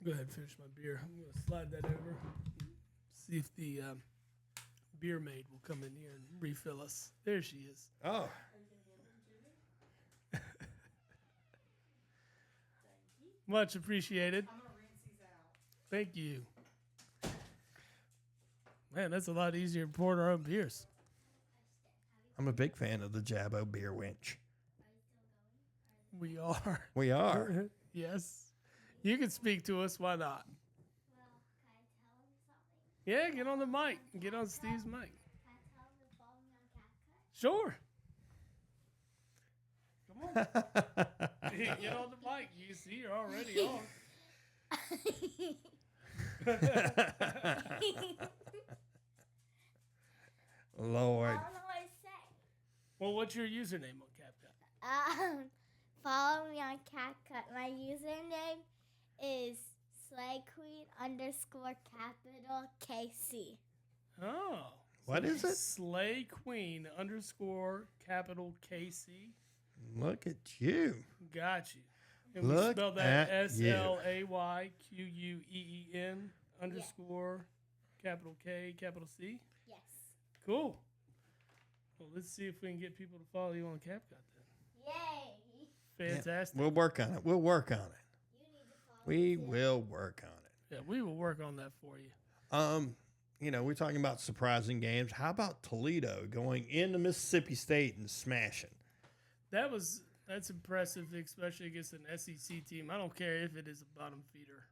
Speaker 2: Go ahead and finish my beer. I'm going to slide that over. See if the beer maid will come in here and refill us. There she is.
Speaker 1: Oh.
Speaker 2: Much appreciated.
Speaker 3: I'm going to rinse these out.
Speaker 2: Thank you. Man, that's a lot easier to pour our own beers.
Speaker 1: I'm a big fan of the Jabbo Beer Winch.
Speaker 2: We are.
Speaker 1: We are.
Speaker 2: Yes. You can speak to us. Why not?
Speaker 3: Well, can I tell him something?
Speaker 2: Yeah, get on the mic. Get on Steve's mic.
Speaker 3: Can I tell him to follow me on CapCut?
Speaker 2: Sure. Come on. Get on the mic. You see, you're already on.
Speaker 1: Lord.
Speaker 3: I don't know what to say.
Speaker 2: Well, what's your username on CapCut?
Speaker 3: Follow me on CapCut. My username is SlayQueen_KC.
Speaker 2: Oh.
Speaker 1: What is it?
Speaker 2: Slay Queen _ KC.
Speaker 1: Look at you.
Speaker 2: Got you. And
Speaker 1: Look
Speaker 2: we spell that
Speaker 1: at you.
Speaker 2: SLAYQUEN _ K C.
Speaker 3: Yes.
Speaker 2: Cool. Well, let's see if we can get people to follow you on CapCut then.
Speaker 3: Yay.
Speaker 2: fantastic.
Speaker 1: We'll work on it. We'll work on it.
Speaker 3: You need to follow
Speaker 1: We
Speaker 3: too.
Speaker 1: will work on it.
Speaker 2: Yeah, we will work on that for you.
Speaker 1: We're talking about surprising games. How about Toledo going into Mississippi State and smashing?
Speaker 2: That's impressive, especially against an SEC team. I don't care if it is a bottom feeder.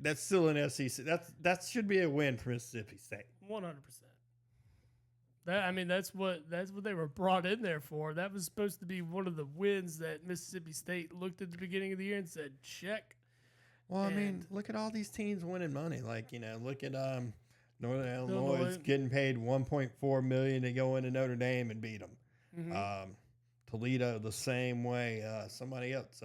Speaker 1: That's still an SEC. That should be a win for Mississippi State.
Speaker 2: 100%. That's what they were brought in there for. That was supposed to be one of the wins that Mississippi State looked at the beginning of the year and said, check.
Speaker 1: Well,
Speaker 2: And-
Speaker 1: look at all these teams winning money. Look at Northern Illinois
Speaker 2: Illinois.
Speaker 1: getting paid $1.4 million to go into Notre Dame and beat them.
Speaker 2: Mhm.
Speaker 1: Toledo the same way. Somebody else,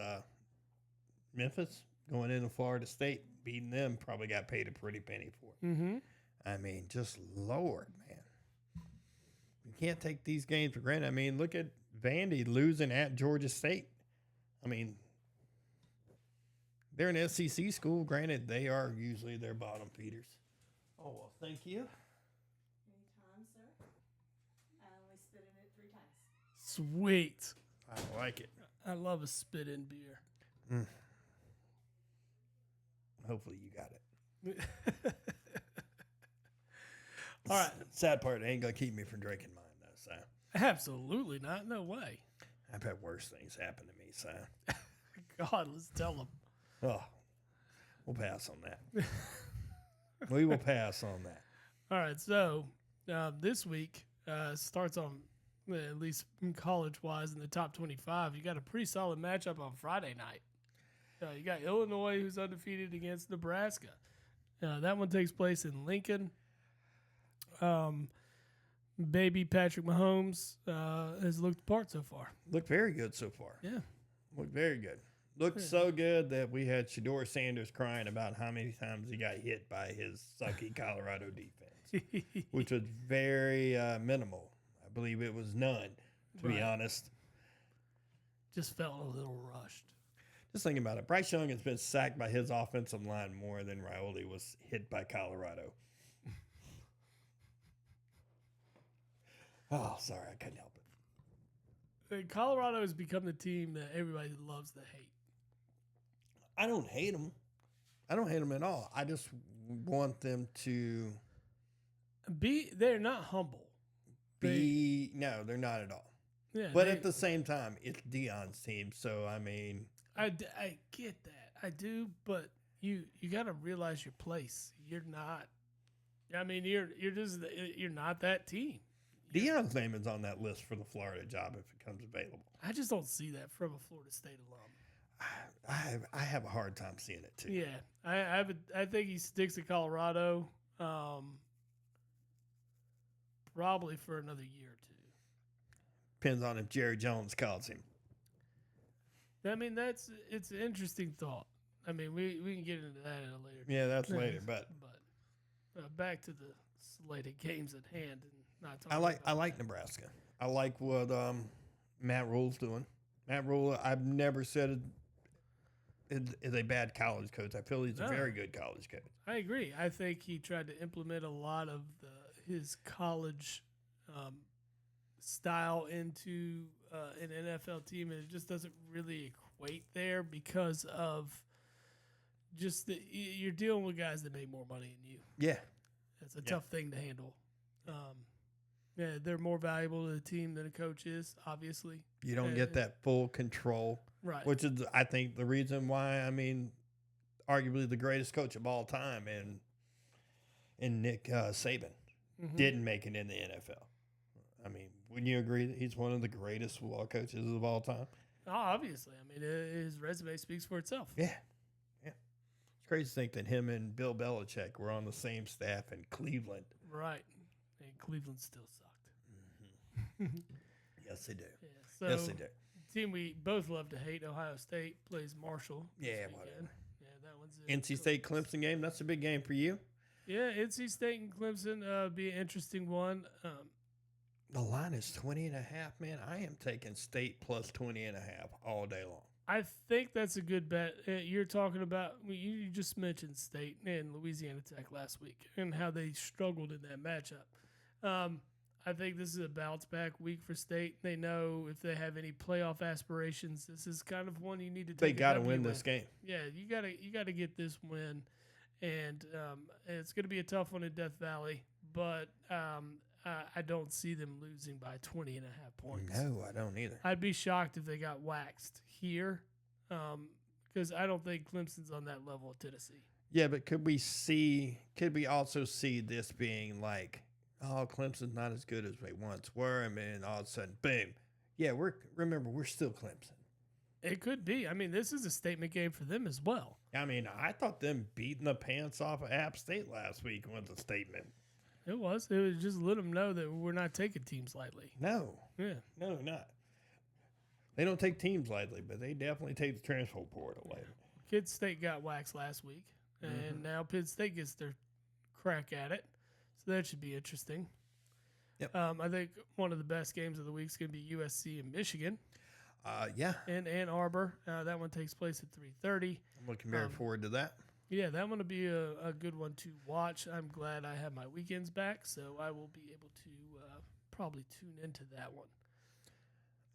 Speaker 1: Memphis going into Florida State, beating them, probably got paid a pretty penny for it.
Speaker 2: Mm-hmm.
Speaker 1: Just Lord, man. You can't take these games for granted. Look at Vandy losing at Georgia State. They're an SEC school. Granted, they are usually their bottom feeders. Oh, well, thank you.
Speaker 4: Anytime, sir. I only spit in it 3 times.
Speaker 2: Sweet.
Speaker 1: I like it.
Speaker 2: I love a spit in beer.
Speaker 1: Hopefully you got it.
Speaker 2: All right.
Speaker 1: Sad part, it ain't going to keep me from drinking mine, though, so.
Speaker 2: Absolutely not. No way.
Speaker 1: I've had worse things happen to me, so.
Speaker 2: God, let's tell them.
Speaker 1: Oh, we'll pass on that. We will pass on that.
Speaker 2: All right. So this week starts on, at least college-wise, in the top 25. You got a pretty solid matchup on Friday night. You got Illinois, who's undefeated against Nebraska. That one takes place in Lincoln. Baby Patrick Mahomes has looked apart so far.
Speaker 1: Looked very good so far.
Speaker 2: Yeah.
Speaker 1: Looked very good. Looked so good that we had Shador Sanders crying about how many times he got hit by his sucky Colorado defense, which was very minimal. I believe it was none, to be
Speaker 2: Right.
Speaker 1: honest.
Speaker 2: Just felt a little rushed.
Speaker 1: Just thinking about it. Bryce Young has been sacked by his offensive line more than Rauli was hit by Colorado. Oh, sorry. I couldn't help it.
Speaker 2: Colorado has become the team that everybody loves to hate.
Speaker 1: I don't hate them. I don't hate them at all. I just want them to
Speaker 2: They're not humble.
Speaker 1: be. No, they're not at all.
Speaker 2: Yeah,
Speaker 1: But at the same time, it's Dion's team. So,
Speaker 2: I get that. I do, but you got to realize your place. You're not. You're not that team.
Speaker 1: Dion's name is on that list for the Florida job if it comes available.
Speaker 2: I just don't see that from a Florida State alum.
Speaker 1: I have a hard time seeing it too.
Speaker 2: Yeah, I think he sticks to Colorado, probably for another year or two.
Speaker 1: Depends on if Jerry Jones calls him.
Speaker 2: It's an interesting thought. We can get into that at a later.
Speaker 1: Yeah, that's later. But
Speaker 2: back to the slated games at hand and not talking.
Speaker 1: I
Speaker 2: about
Speaker 1: like
Speaker 2: that.
Speaker 1: Nebraska. I like what Matt Rule's doing. Matt Rule, I've never said is a bad college coach. I feel he's a
Speaker 2: No.
Speaker 1: very good college coach.
Speaker 2: I agree. I think he tried to implement a lot of his college style into an NFL team, and it just doesn't really equate there because of just you're dealing with guys that make more money than you.
Speaker 1: Yeah.
Speaker 2: It's a tough thing to handle. Yeah, they're more valuable to the team than a coach is, obviously.
Speaker 1: You don't get that full control,
Speaker 2: Right.
Speaker 1: which is, I think, the reason why, arguably the greatest coach of all time and Nick Saban
Speaker 2: Mhm.
Speaker 1: didn't make it in the NFL. Wouldn't you agree that he's one of the greatest football coaches of all time?
Speaker 2: Oh, obviously. His resume speaks for itself.
Speaker 1: Yeah. Yeah. It's crazy to think that him and Bill Belichick were on the same staff in Cleveland.
Speaker 2: Right. And Cleveland still sucked.
Speaker 1: Yes, they do.
Speaker 2: Yeah. So
Speaker 1: Yes, they do.
Speaker 2: team we both love to hate, Ohio State, plays Marshall. this
Speaker 1: Yeah,
Speaker 2: weekend.
Speaker 1: whatever.
Speaker 2: Yeah, that one's in
Speaker 1: NC State Clemson game, that's a big game for you.
Speaker 2: Yeah, NC State and Clemson be an interesting one.
Speaker 1: The line is 20.5, man. I am taking State plus 20.5 all day long.
Speaker 2: I think that's a good bet. You're talking about you just mentioned State and Louisiana Tech last week and how they struggled in that matchup. I think this is a bounce back week for State. They know if they have any playoff aspirations, this is kind of one you need to take.
Speaker 1: They
Speaker 2: got to
Speaker 1: win this game.
Speaker 2: Yeah, you gotta get this win, and it's gonna be a tough one in Death Valley, but I don't see them losing by 20 and a half points.
Speaker 1: No, I don't either.
Speaker 2: I'd be shocked if they got waxed here, because I don't think Clemson's on that level of Tennessee.
Speaker 1: Yeah, but could we also see this being like, oh, Clemson's not as good as they once were, and then all of a sudden, boom. Yeah, we're still Clemson.
Speaker 2: It could be. I mean, this is a statement game for them as well.
Speaker 1: I mean, I thought them beating the pants off of App State last week was a statement.
Speaker 2: It was. It was just let them know that we're not taking teams lightly.
Speaker 1: No,
Speaker 2: Yeah.
Speaker 1: no, not. They don't take teams lightly, but they definitely take the transfer portal lightly.
Speaker 2: Kid State got waxed last week, and now Pitt State gets their crack at it. So that should be interesting.
Speaker 1: Yep.
Speaker 2: I think one of the best games of the week is going to be USC and Michigan
Speaker 1: Yeah,
Speaker 2: in Ann Arbor. That one takes place at 3:30.
Speaker 1: I'm looking very forward to that.
Speaker 2: Yeah, that one will be a good one to watch. I'm glad I have my weekends back, so I will be able to probably tune into that one.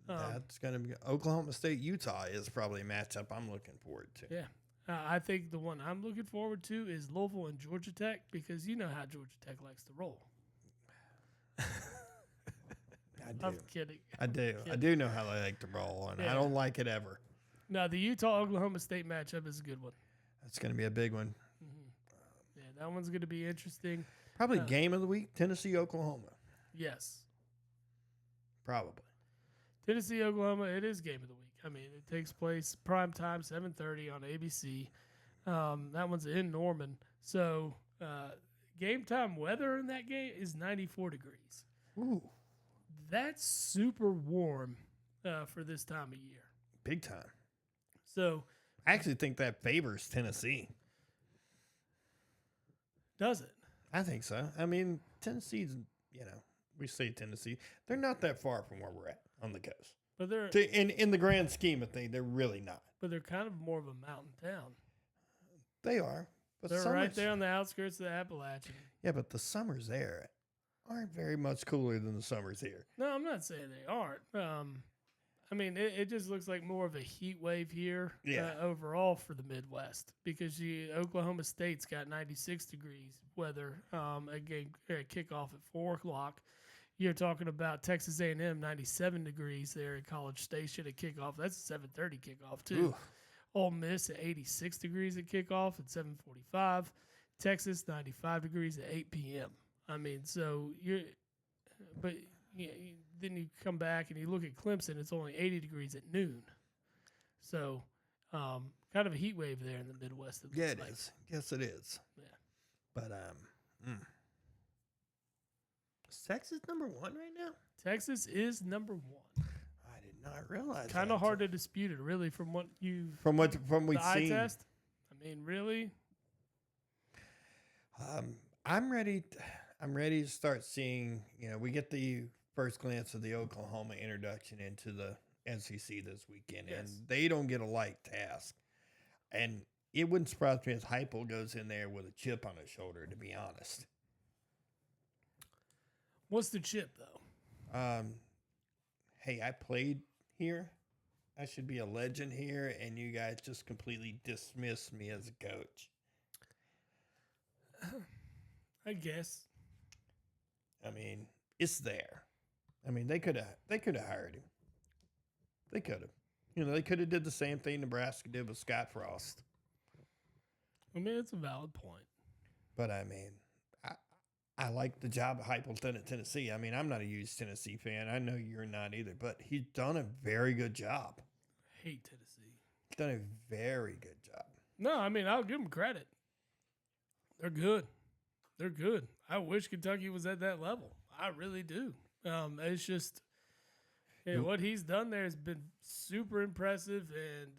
Speaker 1: That's going to be Oklahoma State, Utah is probably a matchup I'm looking forward to.
Speaker 2: Yeah. I think the one I'm looking forward to is Louisville and Georgia Tech, because you know how Georgia Tech likes to roll.
Speaker 1: I do.
Speaker 2: I'm kidding.
Speaker 1: I do. I do know how they like to roll, and
Speaker 2: Yeah.
Speaker 1: I don't like it ever.
Speaker 2: No, the Utah-Oklahoma State matchup is a good one.
Speaker 1: That's going to be a big one.
Speaker 2: Yeah, that one's going to be interesting.
Speaker 1: Probably game of the week, Tennessee, Oklahoma.
Speaker 2: Yes.
Speaker 1: Probably.
Speaker 2: Tennessee, Oklahoma, it is game of the week. I mean, it takes place prime time, 7:30 on ABC. That one's in Norman. So game time weather in that game is 94 degrees.
Speaker 1: Ooh,
Speaker 2: That's super warm for this time of year.
Speaker 1: big time.
Speaker 2: So
Speaker 1: I actually think that favors Tennessee.
Speaker 2: does it?
Speaker 1: I think so. I mean, Tennessee's, we say Tennessee. They're not that far from where we're at on the coast.
Speaker 2: But they're
Speaker 1: In the grand scheme of things, they're really not.
Speaker 2: kind of more of a mountain town.
Speaker 1: They are. But
Speaker 2: They're
Speaker 1: summers,
Speaker 2: right there on the outskirts of the Appalachian.
Speaker 1: Yeah, but the summers there aren't very much cooler than the summers here.
Speaker 2: No, I'm not saying they aren't. I mean, it just looks like more of a heat wave here overall for the Midwest, because Oklahoma State's got 96 degrees weather at kickoff at 4 o'clock. You're talking about Texas A&M 97 degrees there at College Station at kickoff. That's a 7:30 kickoff too.
Speaker 1: Ooh.
Speaker 2: Ole Miss at 86 degrees at kickoff at 7:45. Texas 95 degrees at 8 p.m. I mean, so then you come back and you look at Clemson, it's only 80 degrees at noon. So, kind of a heat wave there in the Midwest.
Speaker 1: Yeah, it is. Yes, it is.
Speaker 2: Yeah.
Speaker 1: But is Texas number 1 right now?
Speaker 2: Texas is number 1.
Speaker 1: I did not realize.
Speaker 2: Kind of hard to dispute it, really, from what we've
Speaker 1: the eye
Speaker 2: seen.
Speaker 1: test.
Speaker 2: I mean, really.
Speaker 1: I'm ready. I'm ready to start seeing. We get the first glance of the Oklahoma introduction into the SEC this weekend, and
Speaker 2: Yes.
Speaker 1: they don't get a light task. And it wouldn't surprise me if Heupel goes in there with a chip on his shoulder. To be honest.
Speaker 2: What's the chip, though?
Speaker 1: Hey, I played here. I should be a legend here, and you guys just completely dismissed me as a coach.
Speaker 2: I guess.
Speaker 1: I mean, it's there. I mean, they could have hired him. They could have. They could have did the same thing Nebraska did with Scott Frost.
Speaker 2: I mean, it's a valid point.
Speaker 1: But I mean, I like the job Heupel done at Tennessee. I mean, I'm not a huge Tennessee fan. I know you're not either, but he's done a very good job.
Speaker 2: Hate Tennessee.
Speaker 1: He's done a very good job.
Speaker 2: No, I mean, I'll give them credit. They're good. They're good. I wish Kentucky was at that level. I really do. It's just what he's done there has been super impressive, and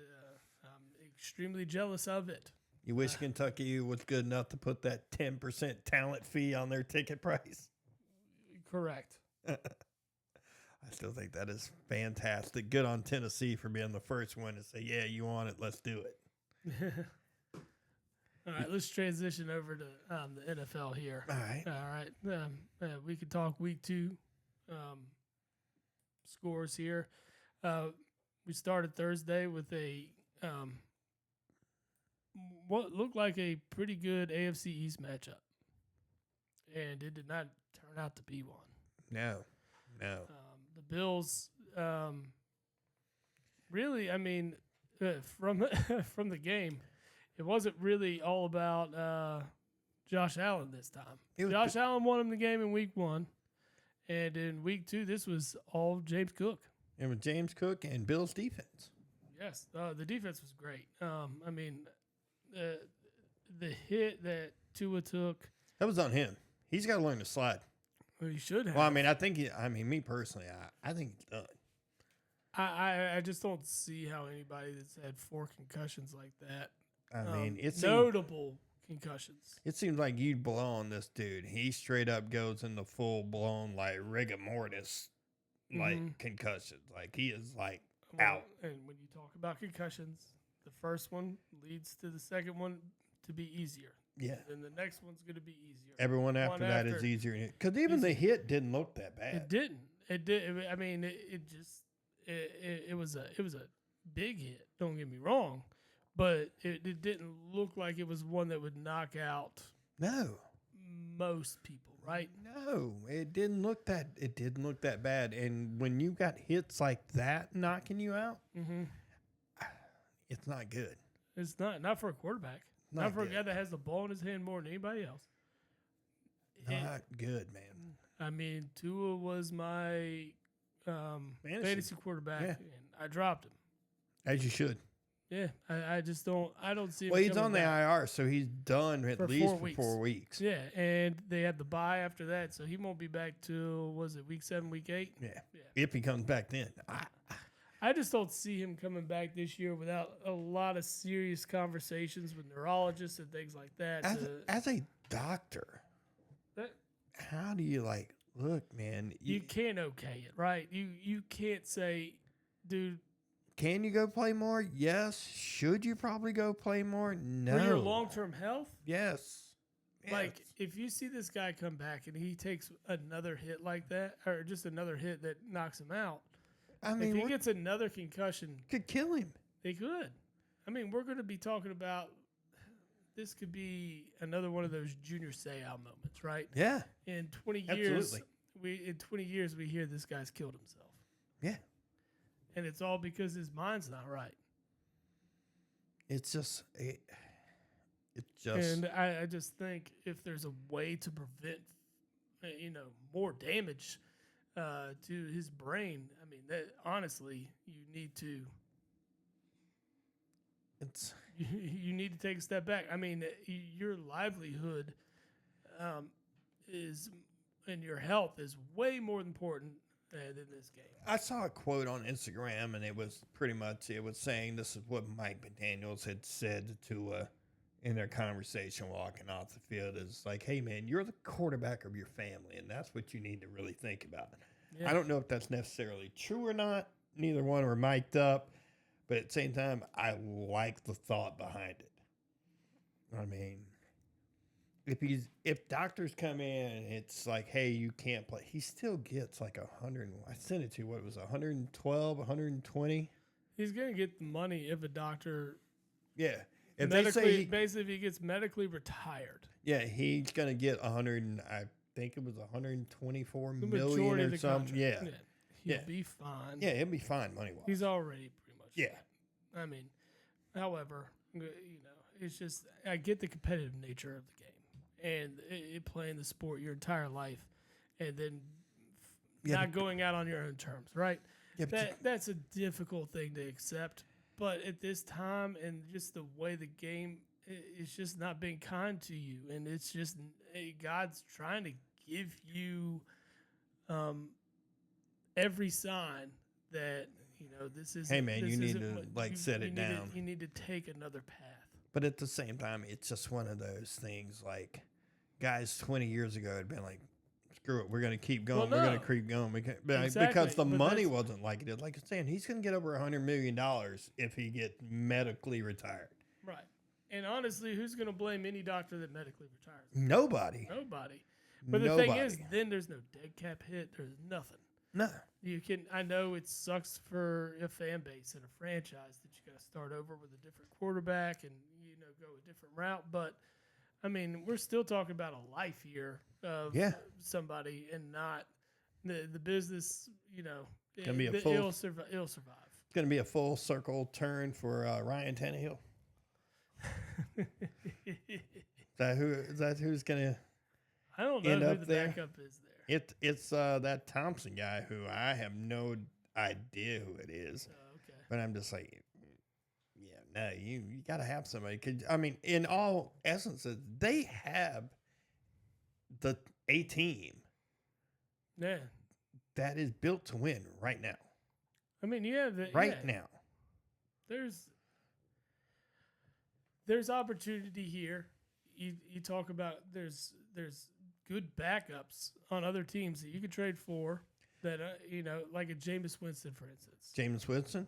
Speaker 2: I'm extremely jealous of it.
Speaker 1: You wish Kentucky was good enough to put that 10% talent fee on their ticket price?
Speaker 2: Correct.
Speaker 1: I still think that is fantastic. Good on Tennessee for being the first one to say, yeah, you want it, let's do it.
Speaker 2: All right, let's transition over to the NFL here.
Speaker 1: All right.
Speaker 2: All right. We could talk week 2 scores here. We started Thursday with a what looked like a pretty good AFC East matchup, and it did not turn out to be one.
Speaker 1: No.
Speaker 2: The Bills, really, I mean, from from the game, it wasn't really all about Josh Allen this time. Josh Allen won him the game in week 1, and in week 2, this was all James Cook.
Speaker 1: And with James Cook and Bill's defense.
Speaker 2: Yes, the defense was great. I mean, the hit that Tua took,
Speaker 1: That was on him. He's got to learn to slide.
Speaker 2: well, he should have.
Speaker 1: Well, I mean, me personally, I think he's done.
Speaker 2: I just don't see how anybody that's had 4 concussions like that.
Speaker 1: I mean,
Speaker 2: notable concussions.
Speaker 1: It seems like you'd blow on this dude. He straight up goes into full blown like rigor mortis, like concussions. Like he is like out.
Speaker 2: And when you talk about concussions, the first one leads to the second one to be easier.
Speaker 1: Yeah.
Speaker 2: And the next one's going to be easier.
Speaker 1: Everyone after that is easier. Because even the hit didn't look that bad.
Speaker 2: It didn't. It did. I mean, it was a big hit. Don't get me wrong, but it didn't look like it was one that would knock out
Speaker 1: No.
Speaker 2: most people, right?
Speaker 1: No, it didn't look that. It didn't look that bad. And when you got hits like that knocking you out, it's not good.
Speaker 2: It's not for a quarterback. Not for a guy that has the ball in his hand more than anybody else.
Speaker 1: Not good, man.
Speaker 2: I mean, Tua was my fantasy quarterback, and I dropped him.
Speaker 1: As you should.
Speaker 2: Yeah, I just don't. I don't see him.
Speaker 1: Well, he's on the
Speaker 2: back.
Speaker 1: IR, so he's done at least for 4 weeks.
Speaker 2: Yeah, and they had the bye after that, so he won't be back till was it week 7, week 8?
Speaker 1: Yeah. If he comes back then.
Speaker 2: I just don't see him coming back this year without a lot of serious conversations with neurologists and things like that.
Speaker 1: As a doctor, how do you look, man?
Speaker 2: You can't okay it, right? You can't say, dude.
Speaker 1: Can you go play more? Yes. Should you probably go play more? No.
Speaker 2: For your long-term health?
Speaker 1: Yes.
Speaker 2: Like, if you see this guy come back and he takes another hit like that, or just another hit that knocks him out,
Speaker 1: I mean,
Speaker 2: if he gets another concussion,
Speaker 1: could kill him.
Speaker 2: They could. I mean, we're going to be talking about this could be another one of those Junior Seau moments, right?
Speaker 1: Yeah.
Speaker 2: In 20 years, we hear this guy's killed himself.
Speaker 1: Yeah.
Speaker 2: And it's all because his mind's not right.
Speaker 1: It's just.
Speaker 2: And I just think if there's a way to prevent, more damage to his brain, I mean, that honestly, you need to. You need to take a step back. I mean, your livelihood is and your health is way more important than this game.
Speaker 1: I saw a quote on Instagram, and it was pretty much saying this is what Mike McDaniels had said to in their conversation walking off the field is like, hey man, you're the quarterback of your family, and that's what you need to really think about. Yeah. I don't know if that's necessarily true or not. Neither one were mic'd up. But at the same time, I like the thought behind it. I mean, if doctors come in and it's like, hey, you can't play, he still gets like 100. I sent it to you. What was 112, 120?
Speaker 2: He's gonna get the money if a doctor.
Speaker 1: Yeah,
Speaker 2: if they say basically if he gets medically retired.
Speaker 1: Yeah, he's gonna get 100. I think it was 124 million or something. Yeah.
Speaker 2: He'll be fine.
Speaker 1: Yeah, he'll be fine money wise.
Speaker 2: He's already.
Speaker 1: Yeah.
Speaker 2: I mean, however, it's just I get the competitive nature of the game and playing the sport your entire life and then not going out on your own terms, right? Yeah, that's a difficult thing to accept. But at this time and just the way the game is just not being kind to you, and it's just God's trying to give you every sign that. This is.
Speaker 1: Hey man, you need to set it down.
Speaker 2: You need to take another path.
Speaker 1: But at the same time, it's just one of those things. Like guys 20 years ago had been like, "Screw it, we're going to keep going. We're going to keep going." Because the money wasn't like it is. Like I'm saying, he's going to get over $100 million if he gets medically retired.
Speaker 2: Right. And honestly, who's going to blame any doctor that medically retires?
Speaker 1: Nobody.
Speaker 2: But the
Speaker 1: Nobody.
Speaker 2: thing is, then there's no dead cap hit. There's nothing.
Speaker 1: no.
Speaker 2: You can. I know it sucks for a fan base and a franchise that you got to start over with a different quarterback and go a different route. But I mean, we're still talking about a life here of
Speaker 1: Yeah.
Speaker 2: somebody and not the business.
Speaker 1: Gonna be a
Speaker 2: it'll
Speaker 1: full-
Speaker 2: survive. It'll survive.
Speaker 1: It's going to be a full circle turn for Ryan Tannehill. Is that who's going to?
Speaker 2: I don't know
Speaker 1: End
Speaker 2: who
Speaker 1: up
Speaker 2: the
Speaker 1: there?
Speaker 2: backup is there.
Speaker 1: It's that Thompson guy who I have no idea who it is,
Speaker 2: Okay.
Speaker 1: but I'm just like, yeah, no, you got to have somebody. I mean, in all essences, they have a team
Speaker 2: Yeah.
Speaker 1: that is built to win right now.
Speaker 2: I mean,
Speaker 1: Right now.
Speaker 2: There's opportunity here. You talk about there's good backups on other teams that you could trade for that like a Jameis Winston, for instance.
Speaker 1: James Winston,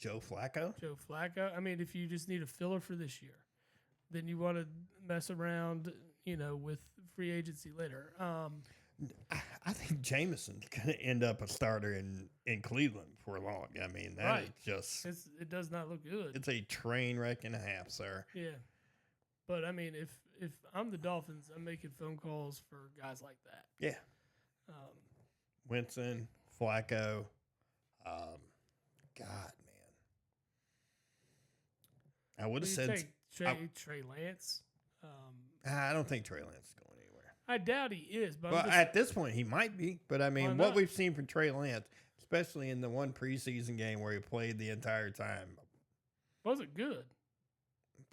Speaker 1: Joe Flacco.
Speaker 2: Joe Flacco. I mean, if you just need a filler for this year, then you want to mess around, with free agency later.
Speaker 1: I think Jameson's going to end up a starter in Cleveland for long. I mean, that
Speaker 2: Right.
Speaker 1: is just
Speaker 2: It does not look good.
Speaker 1: it's a train wreck and a half, sir.
Speaker 2: Yeah. But I mean, if I'm the Dolphins, I'm making phone calls for guys like that.
Speaker 1: Yeah. Winston, Flacco. God, man. I would have said
Speaker 2: Trey Lance.
Speaker 1: I don't think Trey Lance is going anywhere.
Speaker 2: I doubt he is, but
Speaker 1: Well, at this point, he might be. But I
Speaker 2: Why
Speaker 1: mean,
Speaker 2: not?
Speaker 1: what we've seen from Trey Lance, especially in the one preseason game where he played the entire time,
Speaker 2: wasn't good.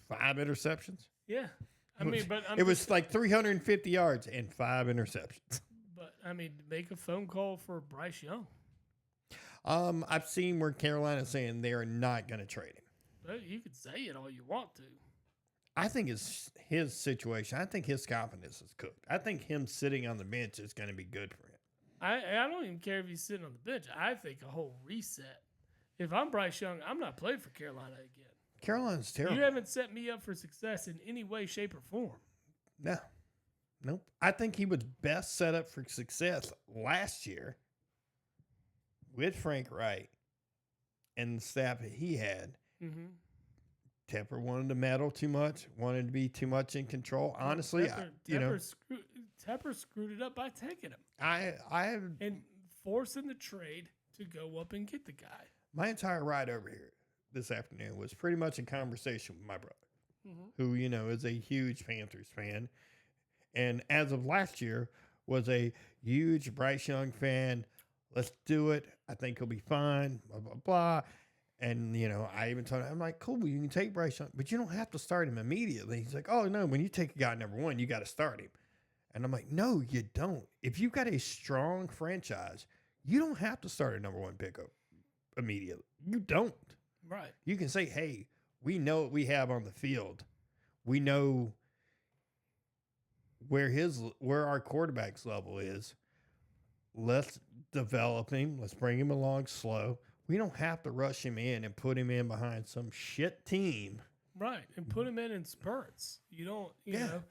Speaker 1: 5 interceptions.
Speaker 2: Yeah, I mean, but
Speaker 1: it was like 350 yards and 5 interceptions.
Speaker 2: But I mean, make a phone call for Bryce Young.
Speaker 1: I've seen where Carolina's saying they are not going to trade him.
Speaker 2: But you can say it all you want to.
Speaker 1: I think it's his situation. I think his confidence is cooked. I think him sitting on the bench is going to be good for him.
Speaker 2: I don't even care if he's sitting on the bench. I think a whole reset. If I'm Bryce Young, I'm not playing for Carolina again.
Speaker 1: Carolina's terrible.
Speaker 2: You haven't set me up for success in any way, shape, or form.
Speaker 1: No. Nope. I think he was best set up for success last year with Frank Wright and the staff that he had.
Speaker 2: Mm-hmm.
Speaker 1: Tepper wanted to meddle too much, wanted to be too much in control. Honestly,
Speaker 2: Tepper screwed it up by taking him
Speaker 1: I have
Speaker 2: and forcing the trade to go up and get the guy.
Speaker 1: my entire ride over here this afternoon was pretty much a conversation with my brother,
Speaker 2: Mm-hmm.
Speaker 1: who, is a huge Panthers fan. And as of last year, was a huge Bryce Young fan. Let's do it. I think he'll be fine, blah, blah, blah. And, I even told him, I'm like, cool, you can take Bryce Young, but you don't have to start him immediately. He's like, oh, no, when you take a guy number 1, you got to start him. And I'm like, no, you don't. If you've got a strong franchise, you don't have to start a number 1 pickup immediately. You don't.
Speaker 2: Right.
Speaker 1: You can say, hey, we know what we have on the field. We know where our quarterback's level is. Let's develop him. Let's bring him along slow. We don't have to rush him in and put him in behind some shit team.
Speaker 2: Right. And put him in spurts. You don't, you
Speaker 1: Yeah.
Speaker 2: know,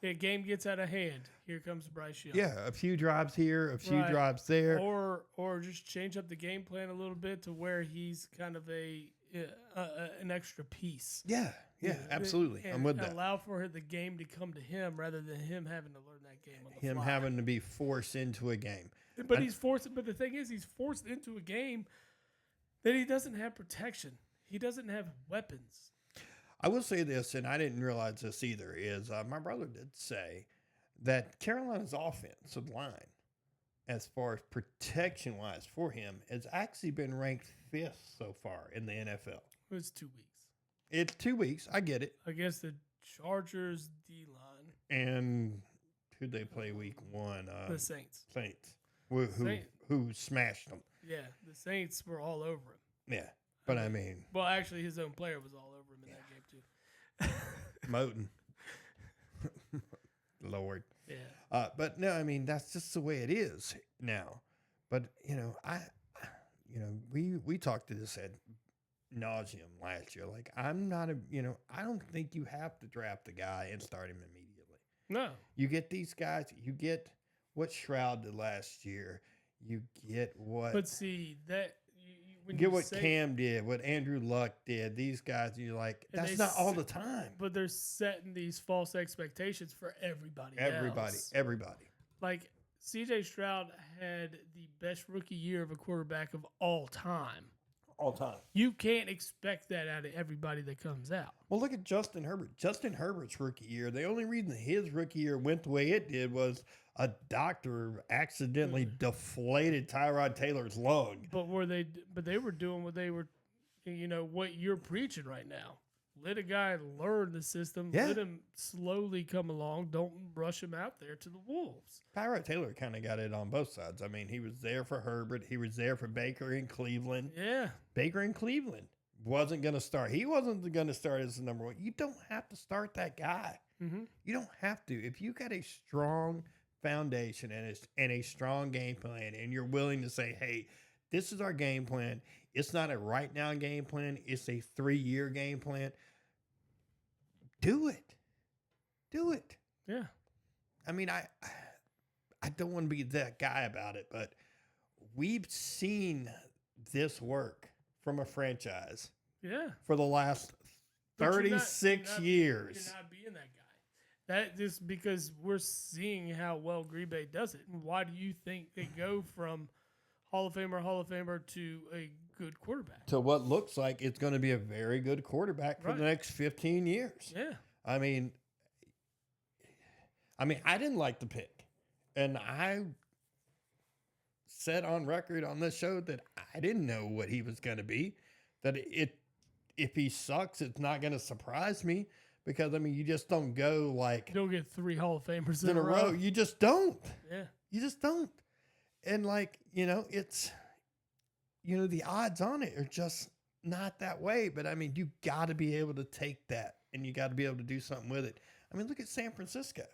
Speaker 2: the game gets out of hand. Here comes Bryce Young.
Speaker 1: Yeah, a few drives here, a few
Speaker 2: Right.
Speaker 1: drives there.
Speaker 2: Or just change up the game plan a little bit to where he's kind of an extra piece.
Speaker 1: Yeah,
Speaker 2: Yeah,
Speaker 1: absolutely.
Speaker 2: And
Speaker 1: I'm with that.
Speaker 2: allow for the game to come to him rather than him having to learn that game on the
Speaker 1: Him
Speaker 2: fly.
Speaker 1: having to be forced into a game.
Speaker 2: But he's forced. But the thing is, he's forced into a game that he doesn't have protection. He doesn't have weapons.
Speaker 1: I will say this, and I didn't realize this either, is my brother did say that Carolina's offensive line, as far as protection-wise for him, has actually been ranked 5th so far in the NFL.
Speaker 2: It was 2 weeks
Speaker 1: It's 2 weeks. I get it.
Speaker 2: against the Chargers D line,
Speaker 1: And who'd they play week 1?
Speaker 2: the Saints.
Speaker 1: Saints. Who smashed them.
Speaker 2: Yeah, the Saints were all over him.
Speaker 1: Yeah. But I mean,
Speaker 2: Well, actually, his own player was all over him in that game too.
Speaker 1: Moten. Lord.
Speaker 2: Yeah.
Speaker 1: But no, I mean, that's just the way it is now. But, we talked to this ad nauseum last year. Like, I don't think you have to draft a guy and start him immediately.
Speaker 2: No.
Speaker 1: You get these guys. You get what Shroud did last year. You get what.
Speaker 2: But see that when
Speaker 1: Get
Speaker 2: you
Speaker 1: what
Speaker 2: say,
Speaker 1: Cam did, what Andrew Luck did. These guys, you're like,
Speaker 2: And
Speaker 1: that's
Speaker 2: they
Speaker 1: not all
Speaker 2: s-
Speaker 1: the time.
Speaker 2: but they're setting these false expectations for everybody.
Speaker 1: Everybody,
Speaker 2: else.
Speaker 1: everybody.
Speaker 2: Like C.J. Stroud had the best rookie year of a quarterback of all time.
Speaker 1: All time.
Speaker 2: You can't expect that out of everybody that comes out.
Speaker 1: Well, look at Justin Herbert. Justin Herbert's rookie year. The only reason his rookie year went the way it did was a doctor accidentally deflated Tyrod Taylor's lung.
Speaker 2: But they were doing what they were, what you're preaching right now. Let a guy learn the system.
Speaker 1: Yeah.
Speaker 2: Let him slowly come along. Don't rush him out there to the wolves.
Speaker 1: Tyrod Taylor kind of got it on both sides. I mean, he was there for Herbert. He was there for Baker in Cleveland.
Speaker 2: Yeah.
Speaker 1: Baker in Cleveland wasn't going to start. He wasn't going to start as the number one. You don't have to start that guy.
Speaker 2: Mm-hmm.
Speaker 1: You don't have to. If you got a strong foundation and a strong game plan, and you're willing to say, hey, this is our game plan. It's not a right now game plan. It's a 3-year game plan. Do it. Do it.
Speaker 2: Yeah.
Speaker 1: I mean, I don't want to be that guy about it, but we've seen this work from a franchise
Speaker 2: Yeah.
Speaker 1: for the last
Speaker 2: But you're not-
Speaker 1: 36
Speaker 2: you're not-
Speaker 1: years.
Speaker 2: You're not being that guy. That just because we're seeing how well Green Bay does it. And why do you think they go from Hall of Famer to a good quarterback?
Speaker 1: To what looks like it's going to be a very good quarterback for
Speaker 2: Right.
Speaker 1: the next 15 years.
Speaker 2: Yeah.
Speaker 1: I mean, I didn't like the pick. And I said on record on this show that I didn't know what he was going to be. That if he sucks, it's not going to surprise me. Because, I mean, you just don't go like
Speaker 2: You don't get 3 Hall of Famers
Speaker 1: in a row. You just don't.
Speaker 2: Yeah.
Speaker 1: You just don't. And like, it's, the odds on it are just not that way. But I mean, you got to be able to take that and you got to be able to do something with it. I mean, look at San Francisco.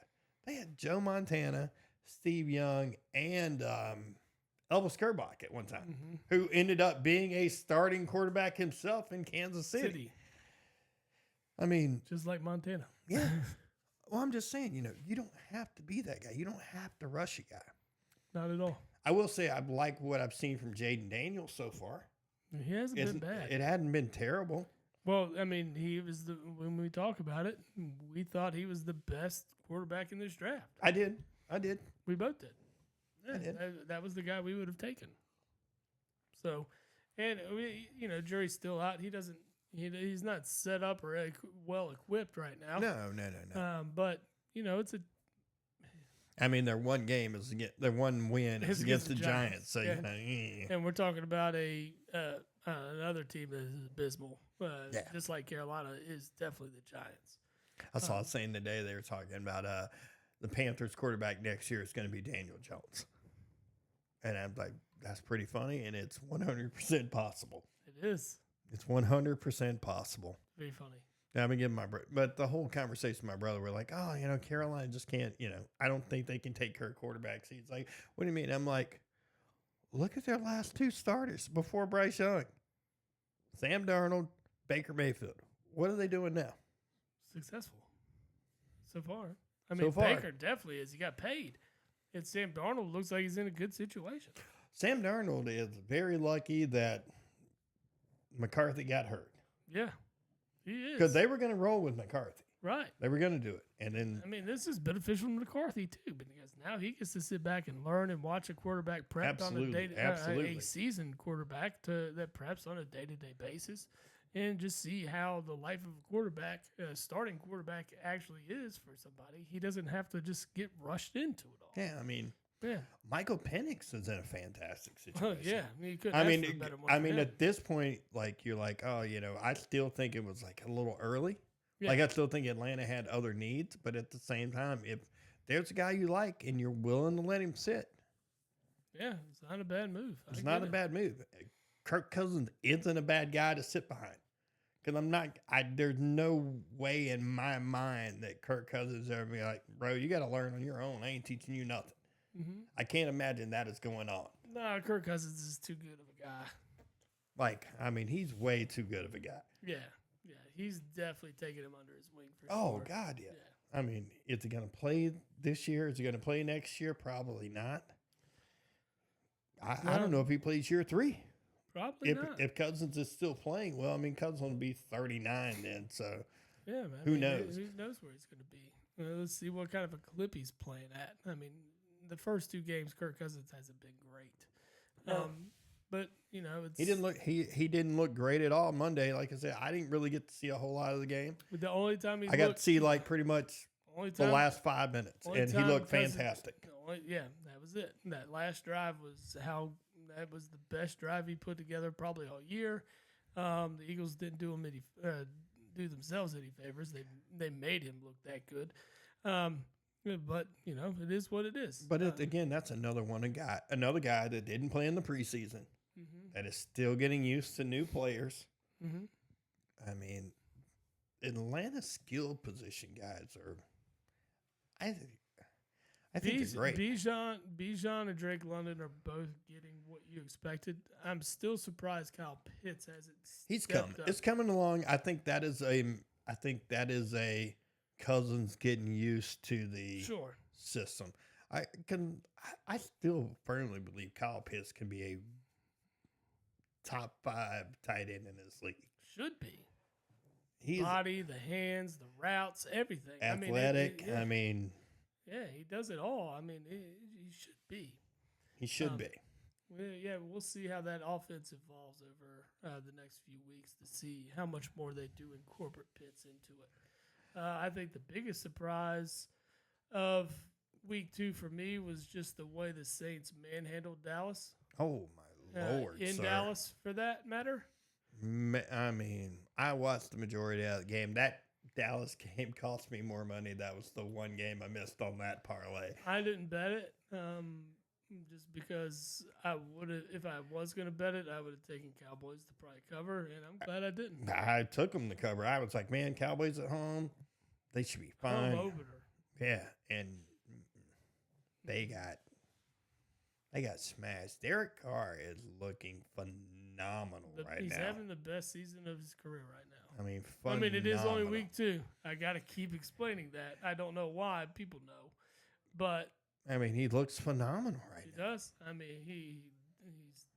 Speaker 1: They had Joe Montana, Steve Young, and Elvis Kerbach at one time,
Speaker 2: Mm-hmm.
Speaker 1: who ended up being a starting quarterback himself in Kansas City. I mean,
Speaker 2: Just like Montana.
Speaker 1: yeah. Well, I'm just saying, you don't have to be that guy. You don't have to rush a guy.
Speaker 2: Not at all.
Speaker 1: I will say I like what I've seen from Jaden Daniels so far.
Speaker 2: He hasn't been bad.
Speaker 1: It hadn't been terrible.
Speaker 2: Well, I mean, when we talk about it, we thought he was the best quarterback in this draft.
Speaker 1: I did.
Speaker 2: We both did.
Speaker 1: I did.
Speaker 2: That was the guy we would have taken. So, and jury's still out. He's not set up or well equipped right now.
Speaker 1: No.
Speaker 2: But it's a
Speaker 1: I mean, their one game is their one win is
Speaker 2: It's
Speaker 1: against the
Speaker 2: Giants.
Speaker 1: Giants. So
Speaker 2: Yeah. And we're talking about another team that is abysmal.
Speaker 1: Yeah.
Speaker 2: Just like Carolina is definitely the Giants.
Speaker 1: I saw saying today they were talking about the Panthers quarterback next year is going to be Daniel Jones, and I'm like, that's pretty funny, and it's 100% possible.
Speaker 2: It is
Speaker 1: It's 100% possible.
Speaker 2: very funny.
Speaker 1: Yeah, I've been giving but the whole conversation with my brother, we're like, oh, Carolina just can't, I don't think they can take care of quarterbacks. He's like, what do you mean? I'm like, look at their last 2 starters before Bryce Young. Sam Darnold, Baker Mayfield. What are they doing now?
Speaker 2: Successful so far. I mean, Baker definitely is. He got paid. And Sam Darnold looks like he's in a good situation.
Speaker 1: Sam Darnold is very lucky that McCarthy got hurt.
Speaker 2: Yeah, he is.
Speaker 1: Because they were going to roll with McCarthy.
Speaker 2: Right.
Speaker 1: They were going to do it. And then
Speaker 2: I mean, this is beneficial to McCarthy too, because now he gets to sit back and learn and watch a quarterback prep on a seasoned quarterback that preps on a day-to-day basis, and just see how the life of a quarterback, starting quarterback, actually is for somebody. He doesn't have to just get rushed into it all.
Speaker 1: yeah, I mean,
Speaker 2: Yeah.
Speaker 1: Michael Penix is in a fantastic
Speaker 2: Oh,
Speaker 1: situation.
Speaker 2: yeah. I mean, you couldn't
Speaker 1: I
Speaker 2: ask
Speaker 1: mean,
Speaker 2: for a better one for him.
Speaker 1: at this point, like you're like, oh, I still think it was like a little early.
Speaker 2: Yeah.
Speaker 1: Like I still think Atlanta had other needs, but at the same time, if there's a guy you like and you're willing to let him sit,
Speaker 2: Yeah, it's not a bad move.
Speaker 1: it's not a bad move. Kirk Cousins isn't a bad guy to sit behind. Because there's no way in my mind that Kirk Cousins is ever be like, bro, you got to learn on your own. I ain't teaching you nothing.
Speaker 2: Mm-hmm.
Speaker 1: I can't imagine that is going on.
Speaker 2: No, Kirk Cousins is too good of a guy.
Speaker 1: Like, I mean, he's way too good of a guy.
Speaker 2: Yeah, he's definitely taking him under his wing for
Speaker 1: Oh,
Speaker 2: sure.
Speaker 1: God, yeah. I mean, is he going to play this year? Is he going to play next year? Probably not. I don't know if he plays year 3.
Speaker 2: Probably not.
Speaker 1: If Cousins is still playing, well, I mean, Cousins will be 39 then, so
Speaker 2: Yeah, man.
Speaker 1: Who knows?
Speaker 2: Who knows where he's going to be? Let's see what kind of a clip he's playing at. I mean, the first 2 games, Kirk Cousins hasn't been great. But you know,
Speaker 1: he didn't look great at all Monday. Like I said, I didn't really get to see a whole lot of the game.
Speaker 2: But the only time
Speaker 1: I got to see like pretty much the last 5 minutes, and he looked fantastic.
Speaker 2: Yeah, that was it. That last drive was the best drive he put together probably all year. The Eagles didn't do themselves any favors. They made him look that good. But you know, it is what it is.
Speaker 1: But again, that's another guy that didn't play in the preseason, that is still getting used to new players.
Speaker 2: Mm-hmm.
Speaker 1: I mean, Atlanta's skilled position guys are, I think they're great.
Speaker 2: Bijan and Drake London are both getting what you expected. I'm still surprised Kyle Pitts hasn't.
Speaker 1: He's coming.
Speaker 2: Up.
Speaker 1: It's coming along. I think that is a Cousins getting used to the system. I still firmly believe Kyle Pitts can be a top 5 tight end in this league.
Speaker 2: Should be.
Speaker 1: He's
Speaker 2: body, the hands, the routes, everything.
Speaker 1: Athletic.
Speaker 2: Yeah, he does it all. I mean, he should be.
Speaker 1: He should be.
Speaker 2: Yeah, we'll see how that offense evolves over the next few weeks to see how much more they do incorporate Pitts into it. I think the biggest surprise of week 2 for me was just the way the Saints manhandled Dallas.
Speaker 1: Oh, my Lord,
Speaker 2: in
Speaker 1: sir.
Speaker 2: Dallas, for that matter.
Speaker 1: I mean, I watched the majority of the game. That Dallas game cost me more money. That was the one game I missed on that parlay.
Speaker 2: I didn't bet it just because I would have. If I was going to bet it, I would have taken Cowboys to probably cover, and I'm glad I didn't.
Speaker 1: I took them to cover. I was like, man, Cowboys at home, they should be fine.
Speaker 2: Home opener.
Speaker 1: Yeah, and they got smashed. Derek Carr is looking phenomenal right now.
Speaker 2: He's having the best season of his career right now.
Speaker 1: I mean, phenomenal.
Speaker 2: it is only week 2. I got to keep explaining that. I don't know why. People know. But
Speaker 1: I mean, he looks phenomenal right now.
Speaker 2: He does. I mean, he's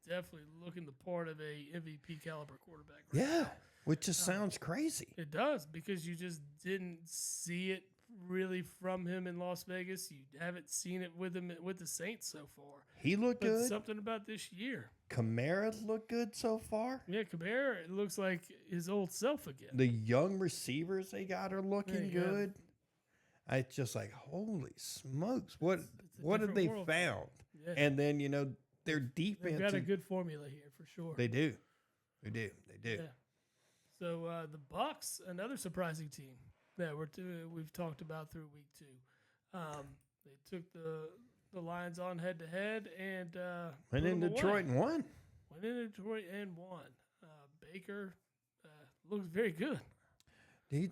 Speaker 2: definitely looking the part of a MVP caliber quarterback right now.
Speaker 1: Which just sounds crazy.
Speaker 2: It does, because you just didn't see it really from him in Las Vegas. You haven't seen it with him with the Saints so far.
Speaker 1: He looked good.
Speaker 2: Something about this year.
Speaker 1: Kamara looked good so far.
Speaker 2: Yeah, Kamara, it looks like his old self again.
Speaker 1: The young receivers they got are looking good. I just like, holy smokes, what have they found? Yeah. And then, you know, their defense.
Speaker 2: They've got a good formula here for sure.
Speaker 1: They do. Yeah.
Speaker 2: So the Bucs, another surprising team that we've talked about through week 2. They took the Lions on head to head and
Speaker 1: went in Detroit and won.
Speaker 2: Baker looks very good.
Speaker 1: Dude,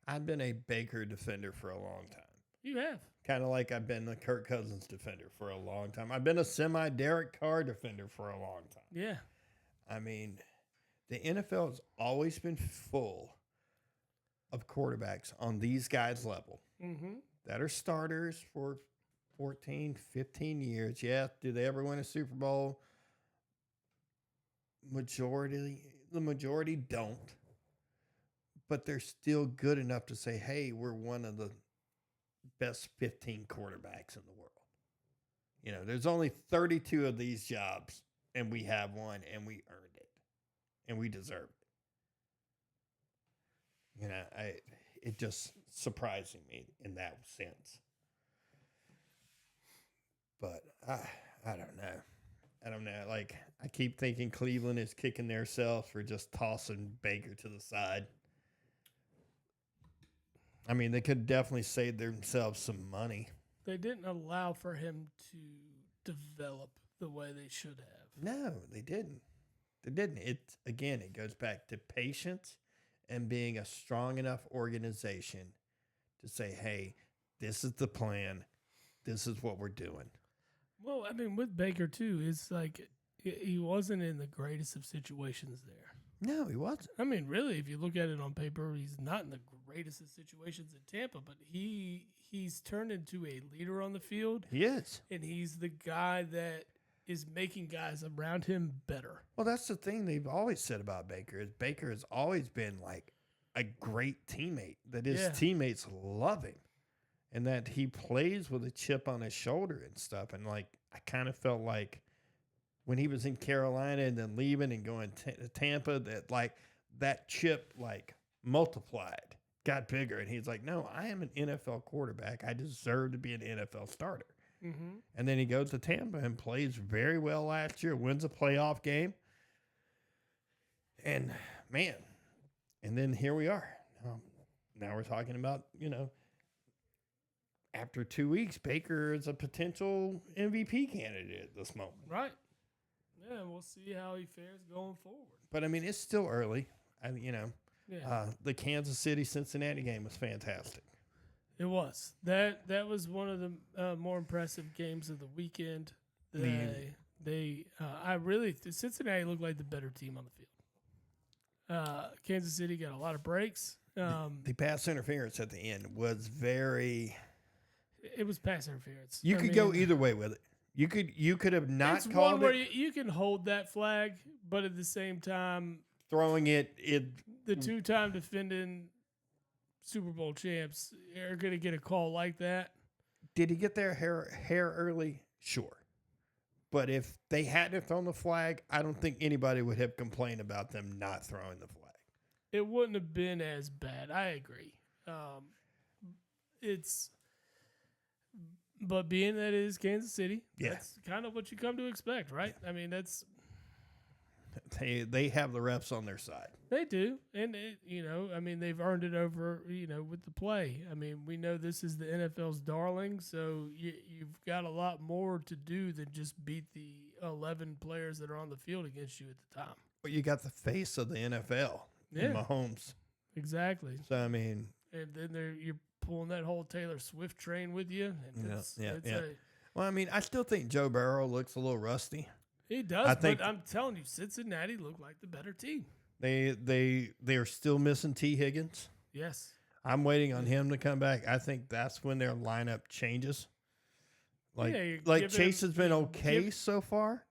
Speaker 1: I've been a Baker defender for a long time.
Speaker 2: You have.
Speaker 1: Kind of like I've been a Kirk Cousins defender for a long time. I've been a semi-Derek Carr defender for a long time.
Speaker 2: Yeah.
Speaker 1: I mean, the NFL has always been full of quarterbacks on these guys' level that are starters for 14, 15 years. Yeah, do they ever win a Super Bowl? The majority don't. But they're still good enough to say, hey, we're one of the best 15 quarterbacks in the world. You know, there's only 32 of these jobs, and we have one, and we earned it, and we deserve it. You know, it just surprising me in that sense. But I don't know. Like, I keep thinking Cleveland is kicking themselves for just tossing Baker to the side. I mean, they could definitely save themselves some money.
Speaker 2: They didn't allow for him to develop the way they should have.
Speaker 1: No, they didn't. It goes back to patience and being a strong enough organization to say, hey, this is the plan. This is what we're doing.
Speaker 2: Well, I mean, with Baker, too, it's like he wasn't in the greatest of situations there.
Speaker 1: No, he wasn't.
Speaker 2: I mean, really, if you look at it on paper, he's not in the greatest of situations in Tampa, but he's turned into a leader on the field,
Speaker 1: He is.
Speaker 2: and he's the guy that is making guys around him better.
Speaker 1: Well, that's the thing they've always said about Baker is Baker has always been like a great teammate, that his
Speaker 2: Yeah.
Speaker 1: teammates love him and that he plays with a chip on his shoulder and stuff. And like, I kind of felt like when he was in Carolina and then leaving and going to Tampa, that like that chip like multiplied, got bigger. And he's like, no, I am an NFL quarterback. I deserve to be an NFL starter.
Speaker 2: Mm-hmm.
Speaker 1: And then he goes to Tampa and plays very well last year, wins a playoff game. And man, and then here we are. Now we're talking about, after 2 weeks, Baker is a potential MVP candidate at this moment.
Speaker 2: Right. Yeah, we'll see how he fares going forward.
Speaker 1: But I mean, it's still early.
Speaker 2: Yeah,
Speaker 1: The Kansas City Cincinnati game was fantastic.
Speaker 2: it was. That was one of the more impressive games of the weekend. Cincinnati looked like the better team on the field. Kansas City got a lot of breaks.
Speaker 1: The pass interference at the end was very.
Speaker 2: It was pass interference.
Speaker 1: You
Speaker 2: I
Speaker 1: could go
Speaker 2: mean,
Speaker 1: either way with it. You could have not
Speaker 2: it's one
Speaker 1: called
Speaker 2: where
Speaker 1: it.
Speaker 2: you can hold that flag, but at the same time,
Speaker 1: Throwing it.
Speaker 2: the two-time defending Super Bowl champs are going to get a call like that.
Speaker 1: Did he get their hair early? Sure. But if they hadn't thrown the flag, I don't think anybody would have complained about them not throwing the flag.
Speaker 2: It wouldn't have been as bad. I agree. But being that it is Kansas City,
Speaker 1: Yeah.
Speaker 2: that's kind of what you come to expect, right? I mean,
Speaker 1: They have the refs on their side.
Speaker 2: they do, and they've earned it over, with the play. I mean, we know this is the NFL's darling, so you've got a lot more to do than just beat the 11 players that are on the field against you at the time.
Speaker 1: But you got the face of the NFL in
Speaker 2: Yeah.
Speaker 1: Mahomes.
Speaker 2: Exactly.
Speaker 1: So, I mean,
Speaker 2: And then you're pulling that whole Taylor Swift train with you. And
Speaker 1: Yeah. I still think Joe Burrow looks a little rusty.
Speaker 2: He does,
Speaker 1: I think-
Speaker 2: but I'm telling you, Cincinnati looked like the better team.
Speaker 1: They are still missing T. Higgins.
Speaker 2: Yes.
Speaker 1: I'm waiting on him to come back. I think that's when their lineup changes. Like,
Speaker 2: Yeah, you're
Speaker 1: like
Speaker 2: giving
Speaker 1: Chase
Speaker 2: him-
Speaker 1: has been okay
Speaker 2: give-
Speaker 1: so far,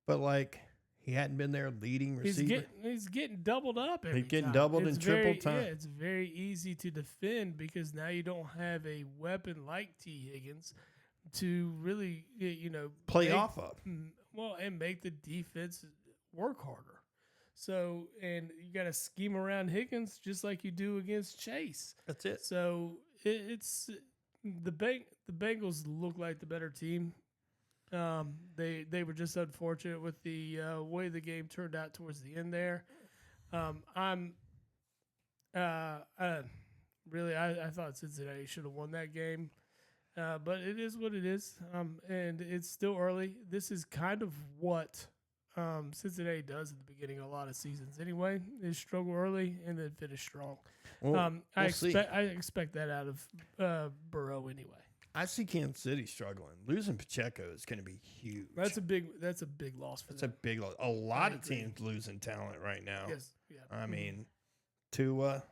Speaker 1: but like he hadn't been their leading
Speaker 2: He's
Speaker 1: receiver.
Speaker 2: getting doubled up every
Speaker 1: He's getting
Speaker 2: time.
Speaker 1: doubled
Speaker 2: It's
Speaker 1: and triple
Speaker 2: very-
Speaker 1: time.
Speaker 2: Yeah, it's very easy to defend because now you don't have a weapon like T. Higgins to really,
Speaker 1: Play
Speaker 2: make-
Speaker 1: off of.
Speaker 2: and make the defense work harder. So, and you got to scheme around Higgins just like you do against Chase.
Speaker 1: That's it.
Speaker 2: So it's the Bengals look like the better team. They were just unfortunate with the way the game turned out towards the end there. I thought Cincinnati should have won that game. But it is what it is. And it's still early. This is kind of what Cincinnati does at the beginning of a lot of seasons anyway, is struggle early and then finish strong.
Speaker 1: Well,
Speaker 2: I
Speaker 1: we'll see.
Speaker 2: expect that out of Burrow anyway.
Speaker 1: I see Kansas City struggling. Losing Pacheco is going to be huge.
Speaker 2: That's a big loss for
Speaker 1: That's a
Speaker 2: them.
Speaker 1: big loss. A lot of
Speaker 2: agree.
Speaker 1: teams losing talent right now.
Speaker 2: Yes. Yeah.
Speaker 1: I mean, Tua,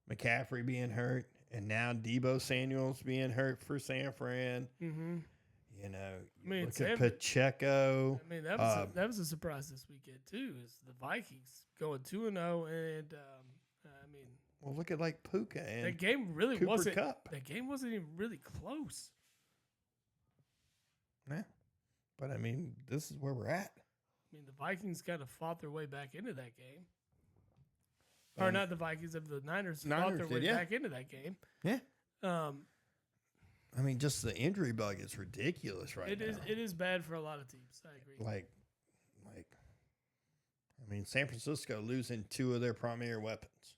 Speaker 1: McCaffrey being hurt, and now Debo Samuel's being hurt for San Fran.
Speaker 2: Mm-hmm.
Speaker 1: You know,
Speaker 2: I mean,
Speaker 1: look at Pacheco.
Speaker 2: I mean, that was a surprise this weekend too. Is the Vikings going 2-0, and I mean,
Speaker 1: Well, look at like Puka and
Speaker 2: that game really
Speaker 1: Cooper
Speaker 2: wasn't.
Speaker 1: Kupp.
Speaker 2: That game wasn't even really close.
Speaker 1: Yeah. But I mean, this is where we're at.
Speaker 2: I mean, the Vikings kind of fought their way back into that game. Or not the Vikings, of the Niners fought
Speaker 1: Niners
Speaker 2: their
Speaker 1: did,
Speaker 2: way
Speaker 1: yeah.
Speaker 2: back into that game.
Speaker 1: Yeah.
Speaker 2: Um,
Speaker 1: I mean, just the injury bug is ridiculous right
Speaker 2: it
Speaker 1: now.
Speaker 2: is bad for a lot of teams. I agree.
Speaker 1: Like, I mean, San Francisco losing two of their primary weapons.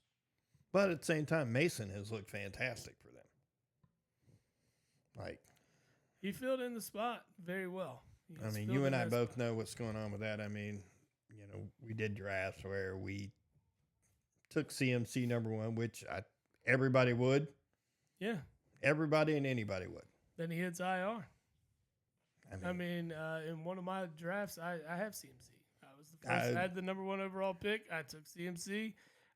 Speaker 1: But at the same time, Mason has looked fantastic for them. Like,
Speaker 2: He filled in the spot very well.
Speaker 1: I mean, you and I both know what's going on with that. I mean, you know, we did drafts where we took CMC number one, which everybody would.
Speaker 2: Yeah.
Speaker 1: Everybody and anybody would.
Speaker 2: Then he hits IR.
Speaker 1: I mean,
Speaker 2: I mean, in one of my drafts, I have CMC. I was the first.
Speaker 1: I-
Speaker 2: I had the number 1 overall pick. I took CMC.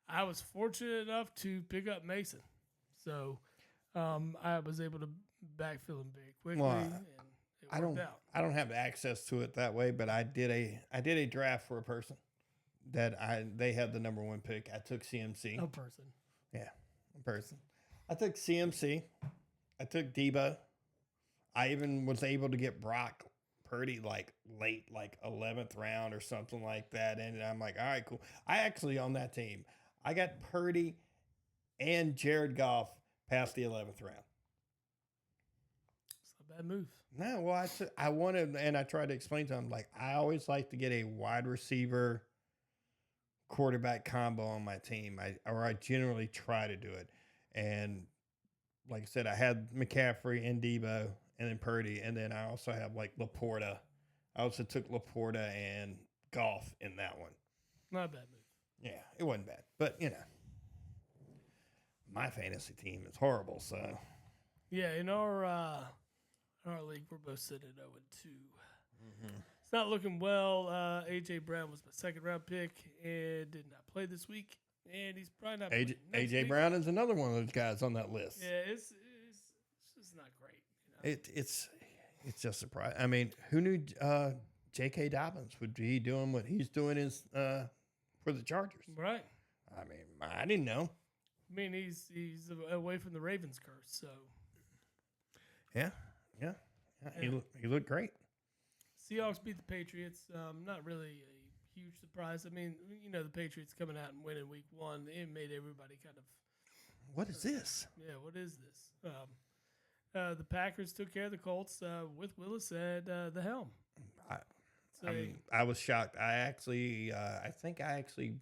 Speaker 2: I was fortunate enough to pick up Mason, so I was able to backfill him very quickly,
Speaker 1: Well,
Speaker 2: and it
Speaker 1: I
Speaker 2: worked
Speaker 1: don't
Speaker 2: out.
Speaker 1: I don't have access to it that way, but I did a draft for a person that they had the number 1 pick. I took CMC.
Speaker 2: A person.
Speaker 1: Yeah, a person. I took CMC. I took Debo. I even was able to get Brock Purdy like late, like 11th round or something like that. And I'm like, all right, cool. I actually on that team, I got Purdy and Jared Goff past the 11th round.
Speaker 2: It's not a bad move.
Speaker 1: No, well, I wanted, and I tried to explain to him, like, I always like to get a wide receiver quarterback combo on my team. I generally try to do it. And like I said, I had McCaffrey and Debo and then Purdy. And then I also have like Laporta. I also took Laporta and Goff in that one.
Speaker 2: Not a bad move.
Speaker 1: Yeah, it wasn't bad. But, my fantasy team is horrible. So,
Speaker 2: Yeah, in our league, we're both sitting at 0-2. It's not looking well. AJ Brown was my 2nd round pick and did not play this week, and he's probably not. playing next
Speaker 1: AJ
Speaker 2: week.
Speaker 1: Brown is another one of those guys on that list.
Speaker 2: Yeah, it's just not great. You know?
Speaker 1: It's just surprising. I mean, who knew J.K. Dobbins would be doing what he's doing for the Chargers?
Speaker 2: Right.
Speaker 1: I mean, I didn't know.
Speaker 2: I mean, he's away from the Ravens curse, so
Speaker 1: Yeah. He looked great.
Speaker 2: Seahawks beat the Patriots. Not really a huge surprise. I mean, the Patriots coming out and winning week 1, it made everybody kind of,
Speaker 1: What is this?
Speaker 2: yeah, what is this? The Packers took care of the Colts with Willis at the helm. So,
Speaker 1: I was shocked. I think I actually,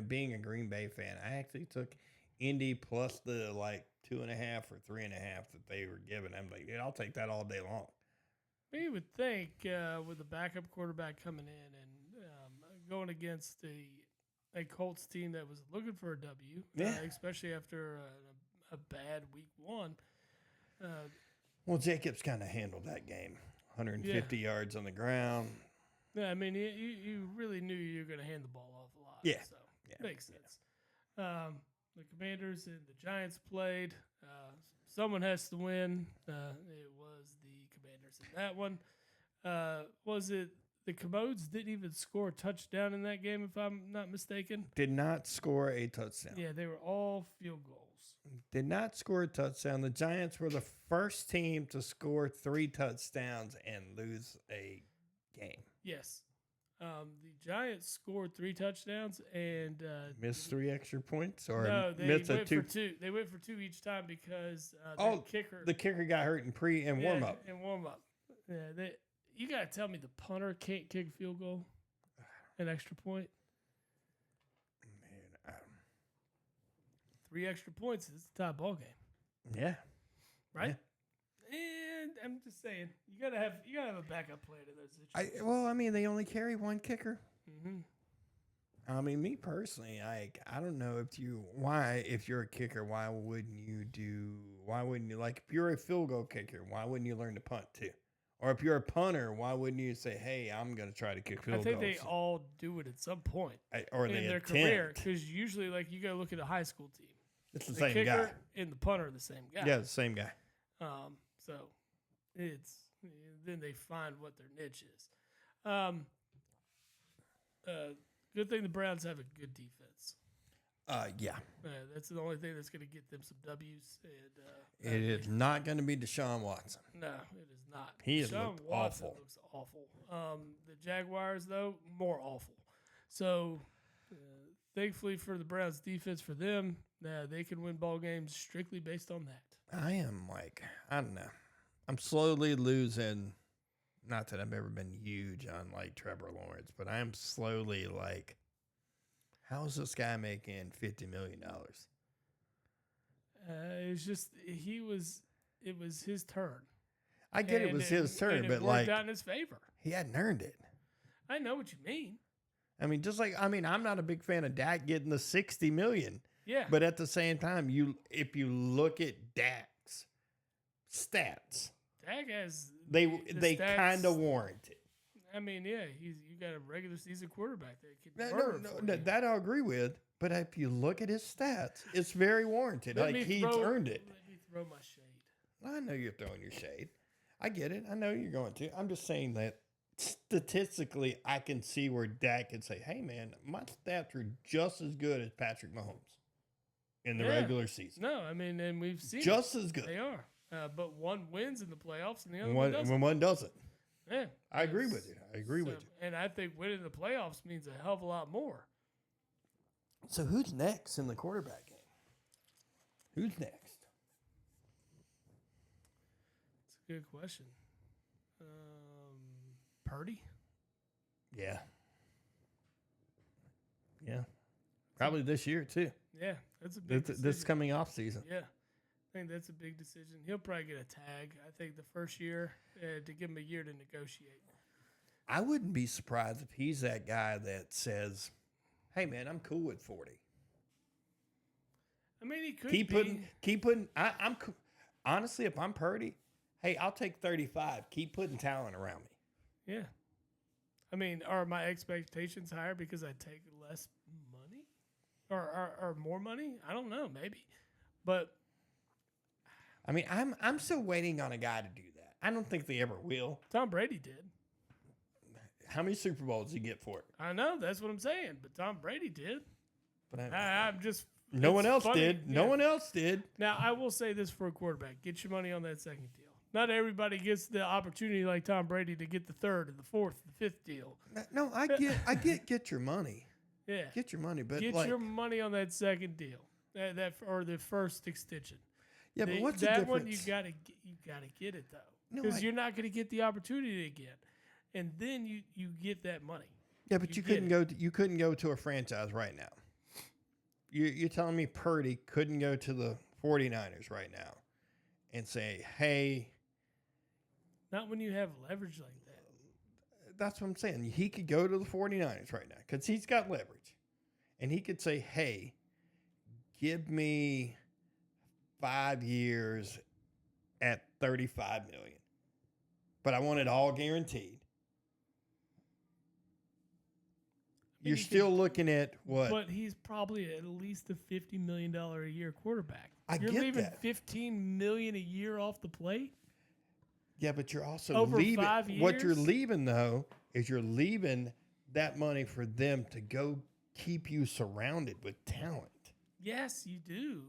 Speaker 1: being a Green Bay fan, I actually took Indy plus the like 2.5 or 3.5 that they were giving. I'm like, dude, I'll take that all day long.
Speaker 2: you would think with the backup quarterback coming in and going against a Colts team that was looking for a W,
Speaker 1: Yeah.
Speaker 2: especially after a bad week 1.
Speaker 1: Well, Jacobs kind of handled that game. 150 yards on the ground.
Speaker 2: Yeah, I mean, you really knew you were going to hand the ball off a lot.
Speaker 1: Yeah.
Speaker 2: So,
Speaker 1: Yeah.
Speaker 2: makes sense. The Commanders and the Giants played. Someone has to win. It was the Commanders in that one. Was it the Commodes didn't even score a touchdown in that game, if I'm not mistaken?
Speaker 1: Did not score a touchdown.
Speaker 2: Yeah, they were all field goals.
Speaker 1: Did not score a touchdown. The Giants were the first team to score 3 touchdowns and lose a game.
Speaker 2: Yes. The Giants scored 3 touchdowns and
Speaker 1: Missed 3 extra points or
Speaker 2: no, they
Speaker 1: missed a
Speaker 2: went
Speaker 1: 2.
Speaker 2: for 2. They went for 2 each time because
Speaker 1: Oh,
Speaker 2: the kicker
Speaker 1: The kicker got hurt in pre and warm up.
Speaker 2: And warm up. Yeah, you gotta tell me the punter can't kick a field goal, an extra point.
Speaker 1: Man,
Speaker 2: 3 extra points is a tie ball game,
Speaker 1: yeah.
Speaker 2: right? And I'm just saying, you gotta have a backup plan in those situations.
Speaker 1: They only carry 1 kicker.
Speaker 2: Mm-hmm.
Speaker 1: I mean, me personally, I don't know if you're a kicker, why wouldn't you, like, if you're a field goal kicker, why wouldn't you learn to punt too? Or if you're a punter, why wouldn't you say, hey, I'm going to try to kick field
Speaker 2: I think
Speaker 1: goals?
Speaker 2: they all do it at some point
Speaker 1: Or
Speaker 2: in
Speaker 1: they
Speaker 2: their
Speaker 1: attempt.
Speaker 2: career, because usually, like, you gotta look at a high school team.
Speaker 1: It's the
Speaker 2: The
Speaker 1: same
Speaker 2: kicker
Speaker 1: guy.
Speaker 2: and the punter are the same guy.
Speaker 1: Yeah, the same guy.
Speaker 2: So it's then they find what their niche is. Good thing the Browns have a good defense.
Speaker 1: Yeah.
Speaker 2: That's the only thing that's going to get them some W's. And
Speaker 1: It is not going to be Deshaun Watson.
Speaker 2: no, it is not.
Speaker 1: He has
Speaker 2: Deshaun
Speaker 1: looked
Speaker 2: Watson
Speaker 1: awful.
Speaker 2: Looks awful. The Jaguars though more awful. So thankfully for the Browns defense, for them, they can win ball games strictly based on that.
Speaker 1: I am I don't know. I'm slowly losing. Not that I've ever been huge on like Trevor Lawrence, but I'm slowly like, how is this guy making $50 million?
Speaker 2: It's just it was his turn.
Speaker 1: I get it was his turn,
Speaker 2: and it
Speaker 1: but
Speaker 2: worked
Speaker 1: like
Speaker 2: out in his favor.
Speaker 1: he hadn't earned it.
Speaker 2: I know what you mean.
Speaker 1: I mean, I'm not a big fan of Dak getting the $60 million,
Speaker 2: Yeah,
Speaker 1: but at the same time, if you look at Dak's stats,
Speaker 2: Dak has
Speaker 1: they
Speaker 2: the stats-
Speaker 1: kind of warrant it.
Speaker 2: I mean, yeah, you got a regular season quarterback that can
Speaker 1: No,
Speaker 2: murder
Speaker 1: no,
Speaker 2: for
Speaker 1: no,
Speaker 2: you.
Speaker 1: that I'll agree with. But if you look at his stats, it's very warranted.
Speaker 2: Let
Speaker 1: Like
Speaker 2: me
Speaker 1: he's
Speaker 2: throw-
Speaker 1: earned it.
Speaker 2: Let me throw my shade.
Speaker 1: I know you're throwing your shade. I get it. I know you're going to. I'm just saying that statistically, I can see where Dak can say, "Hey, man, my stats are just as good as Patrick Mahomes in the
Speaker 2: Yeah.
Speaker 1: regular season.
Speaker 2: No, I mean, and we've seen
Speaker 1: Just as
Speaker 2: they
Speaker 1: good.
Speaker 2: are. But one wins in the playoffs and the other
Speaker 1: When
Speaker 2: one
Speaker 1: one,
Speaker 2: doesn't.
Speaker 1: when one doesn't.
Speaker 2: Yeah,
Speaker 1: I agree
Speaker 2: That's-
Speaker 1: with you. I agree with you.
Speaker 2: And I think winning the playoffs means a hell of a lot more.
Speaker 1: So who's next in the quarterback game? Who's next?
Speaker 2: It's a good question. Purdy?
Speaker 1: Yeah. Yeah. Probably this year too.
Speaker 2: Yeah, that's a big
Speaker 1: This
Speaker 2: decision.
Speaker 1: coming off season.
Speaker 2: Yeah, I think that's a big decision. He'll probably get a tag. I think the first year to give him a year to negotiate.
Speaker 1: I wouldn't be surprised if he's that guy that says, "Hey, man, I'm cool with 40.
Speaker 2: I mean, he could
Speaker 1: Keep
Speaker 2: be.
Speaker 1: putting. I'm honestly, if I'm Purdy, hey, I'll take 35. Keep putting talent around me.
Speaker 2: Yeah. I mean, are my expectations higher because I take less money, or more money? I don't know, maybe, but
Speaker 1: I mean, I'm still waiting on a guy to do that. I don't think they ever will.
Speaker 2: Tom Brady did.
Speaker 1: How many Super Bowls did he get for it?
Speaker 2: I know that's what I'm saying, but Tom Brady did.
Speaker 1: But
Speaker 2: I'm just
Speaker 1: no
Speaker 2: it's
Speaker 1: one else
Speaker 2: funny.
Speaker 1: did. No
Speaker 2: Yeah.
Speaker 1: one else did.
Speaker 2: Now, I will say this for a quarterback: get your money on that second deal. Not everybody gets the opportunity like Tom Brady to get the third, and the fourth, and the fifth deal.
Speaker 1: No, I get your money.
Speaker 2: Yeah,
Speaker 1: Get your money, but
Speaker 2: get
Speaker 1: like,
Speaker 2: your money on that second deal, that or the first extension.
Speaker 1: yeah, but what's the
Speaker 2: that
Speaker 1: difference?
Speaker 2: one you gotta get it though,
Speaker 1: No,
Speaker 2: because
Speaker 1: I-
Speaker 2: you're not gonna get the opportunity again, and then you get that money.
Speaker 1: Yeah, but
Speaker 2: You
Speaker 1: you
Speaker 2: get
Speaker 1: couldn't go. You couldn't go to a franchise right now. You're telling me Purdy couldn't go to the 49ers right now and say, "Hey,
Speaker 2: Not when you have leverage like that.
Speaker 1: that's what I'm saying." He could go to the 49ers right now because he's got leverage, and he could say, "Hey, give me 5 years at $35 million, but I want it all guaranteed."
Speaker 2: I mean,
Speaker 1: You're
Speaker 2: you
Speaker 1: still
Speaker 2: could-
Speaker 1: looking at what?
Speaker 2: But he's probably at least a $50 million a year quarterback.
Speaker 1: I
Speaker 2: You're
Speaker 1: get
Speaker 2: leaving
Speaker 1: that.
Speaker 2: $15 million a year off the plate.
Speaker 1: Yeah, but you're also
Speaker 2: Over
Speaker 1: leaving.
Speaker 2: 5
Speaker 1: What you're
Speaker 2: years?
Speaker 1: leaving though is you're leaving that money for them to go keep you surrounded with talent.
Speaker 2: Yes, you do.